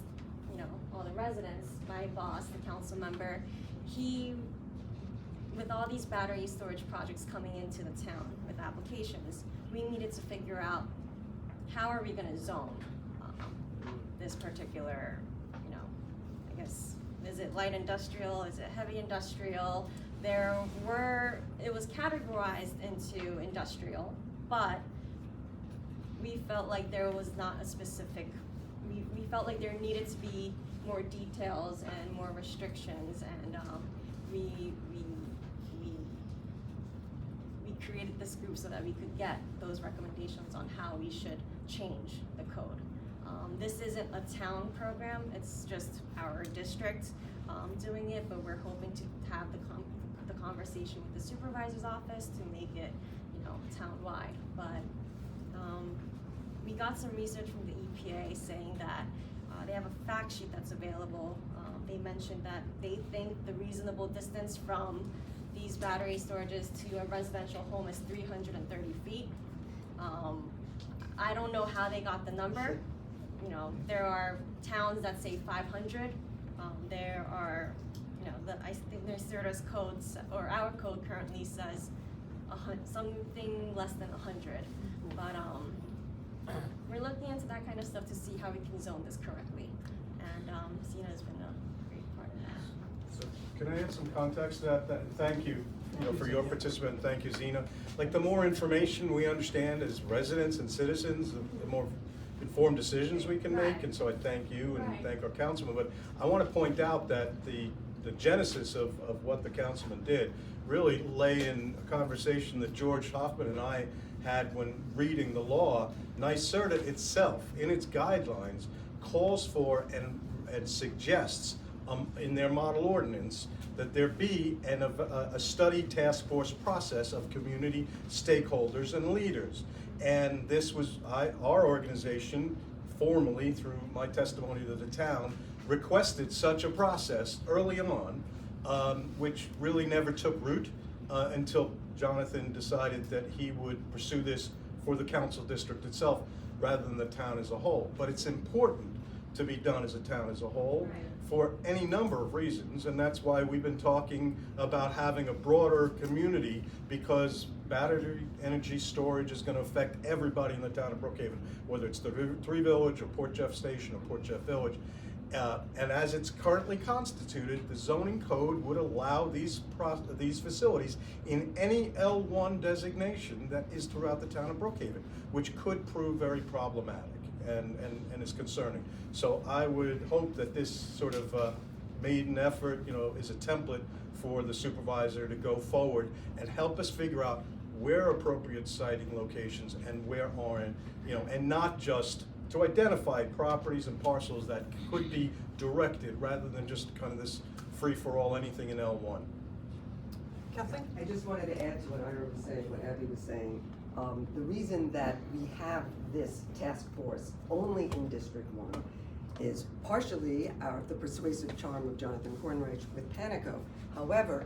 you know, all the residents, my boss, the council member, with all these battery storage projects coming into the town with applications, we needed to figure out how are we going to zone this particular, you know, I guess, is it light industrial, is it heavy industrial? It was categorized into industrial, but we felt like there was not a specific, we felt like there needed to be more details and more restrictions, and we created this group so that we could get those recommendations on how we should change the code. This isn't a town program, it's just our district doing it, but we're hoping to have the conversation with the supervisor's office to make it, you know, town-wide. But we got some research from the EPA saying that they have a fact sheet that's available. They mentioned that they think the reasonable distance from these battery storages to a residential home is 330 feet. I don't know how they got the number. You know, there are towns that say 500. There are, you know, I think there's Certa's codes, or our code currently says something less than 100. But we're looking into that kind of stuff to see how we can zone this correctly. And Zena has been a great part of that. So can I add some context to that? Thank you, for your participation. Thank you, Zena. Like, the more information we understand as residents and citizens, the more informed decisions we can make. And so I thank you and thank our councilman. But I want to point out that the genesis of what the councilman did really lay in a conversation that George Hoffman and I had when reading the law. NYSERDA itself, in its guidelines, calls for and suggests in their model ordinance that there be a study task force process of community stakeholders and leaders. And this was, our organization, formally through my testimony to the town, requested such a process early on, which really never took root until Jonathan decided that he would pursue this for the council district itself rather than the town as a whole. But it's important to be done as a town as a whole for any number of reasons, and that's why we've been talking about having a broader community, because battery energy storage is going to affect everybody in the town of Brookhaven, whether it's the Three Village or Port Jeff Station or Port Jeff Village. And as it's currently constituted, the zoning code would allow these facilities in any L1 designation that is throughout the town of Brookhaven, which could prove very problematic and is concerning. So I would hope that this sort of maiden effort, is a template for the supervisor to go forward and help us figure out where appropriate siting locations and where aren't, and not just to identify properties and parcels that could be directed rather than just kind of this free-for-all anything in L1. Kathleen? I just wanted to add to what Ira was saying, what Abby was saying. The reason that we have this task force only in District 1 is partially the persuasive charm of Jonathan Cornreich with Panico. However,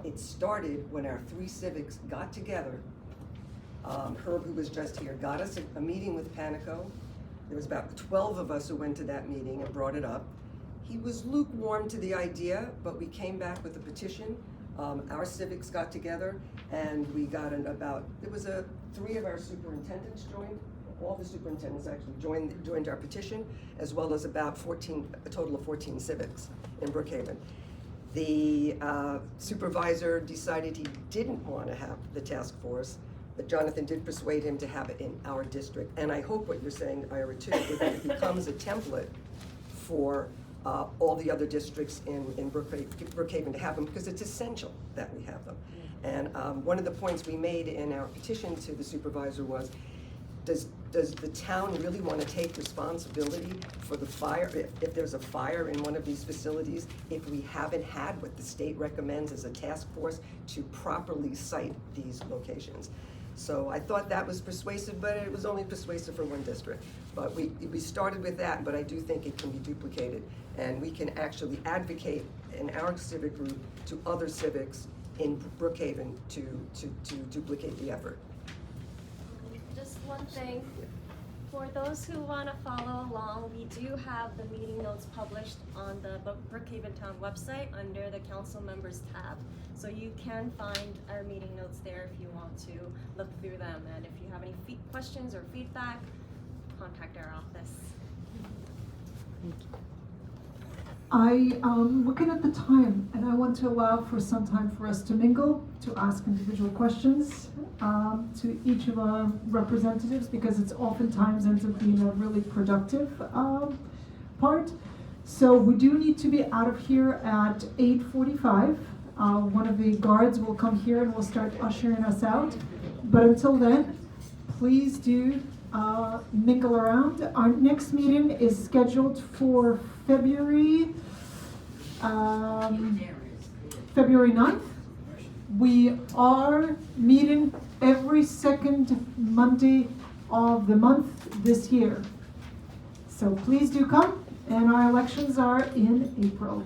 it started when our 3 civics got together. Herb, who was just here, got us a meeting with Panico. There was about 12 of us who went to that meeting and brought it up. He was lukewarm to the idea, but we came back with a petition. Our civics got together and we got there was 3 of our superintendents joined. All the superintendents actually joined our petition, as well as about a total of 14 civics in Brookhaven. The supervisor decided he didn't want to have the task force, but Jonathan did persuade him to have it in our district. And I hope what you're saying, Ira, too, is that it becomes a template for all the other districts in Brookhaven to have them, because it's essential that we have them. And one of the points we made in our petition to the supervisor was, does the town really want to take responsibility for the fire, if there's a fire in one of these facilities, if we haven't had what the state recommends as a task force to properly site these locations? So I thought that was persuasive, but it was only persuasive for one district. But we started with that, but I do think it can be duplicated. And we can actually advocate in our civic group to other civics in Brookhaven to duplicate the effort. Just one thing, for those who want to follow along, we do have the meeting notes published on the Brookhaven Town website under the Council Members tab. So you can find our meeting notes there if you want to look through them. And if you have any questions or feedback, contact our office. I'm looking at the time, and I want to allow for some time for us to mingle, to ask individual questions to each of our representatives, because it's oftentimes ends up being a really productive part. So we do need to be out of here at 8:45. One of the guards will come here and will start ushering us out. But until then, please do mingle around. Our next meeting is scheduled for February 9th. We are meeting every second Monday of the month this year. So please do come, and our elections are in April.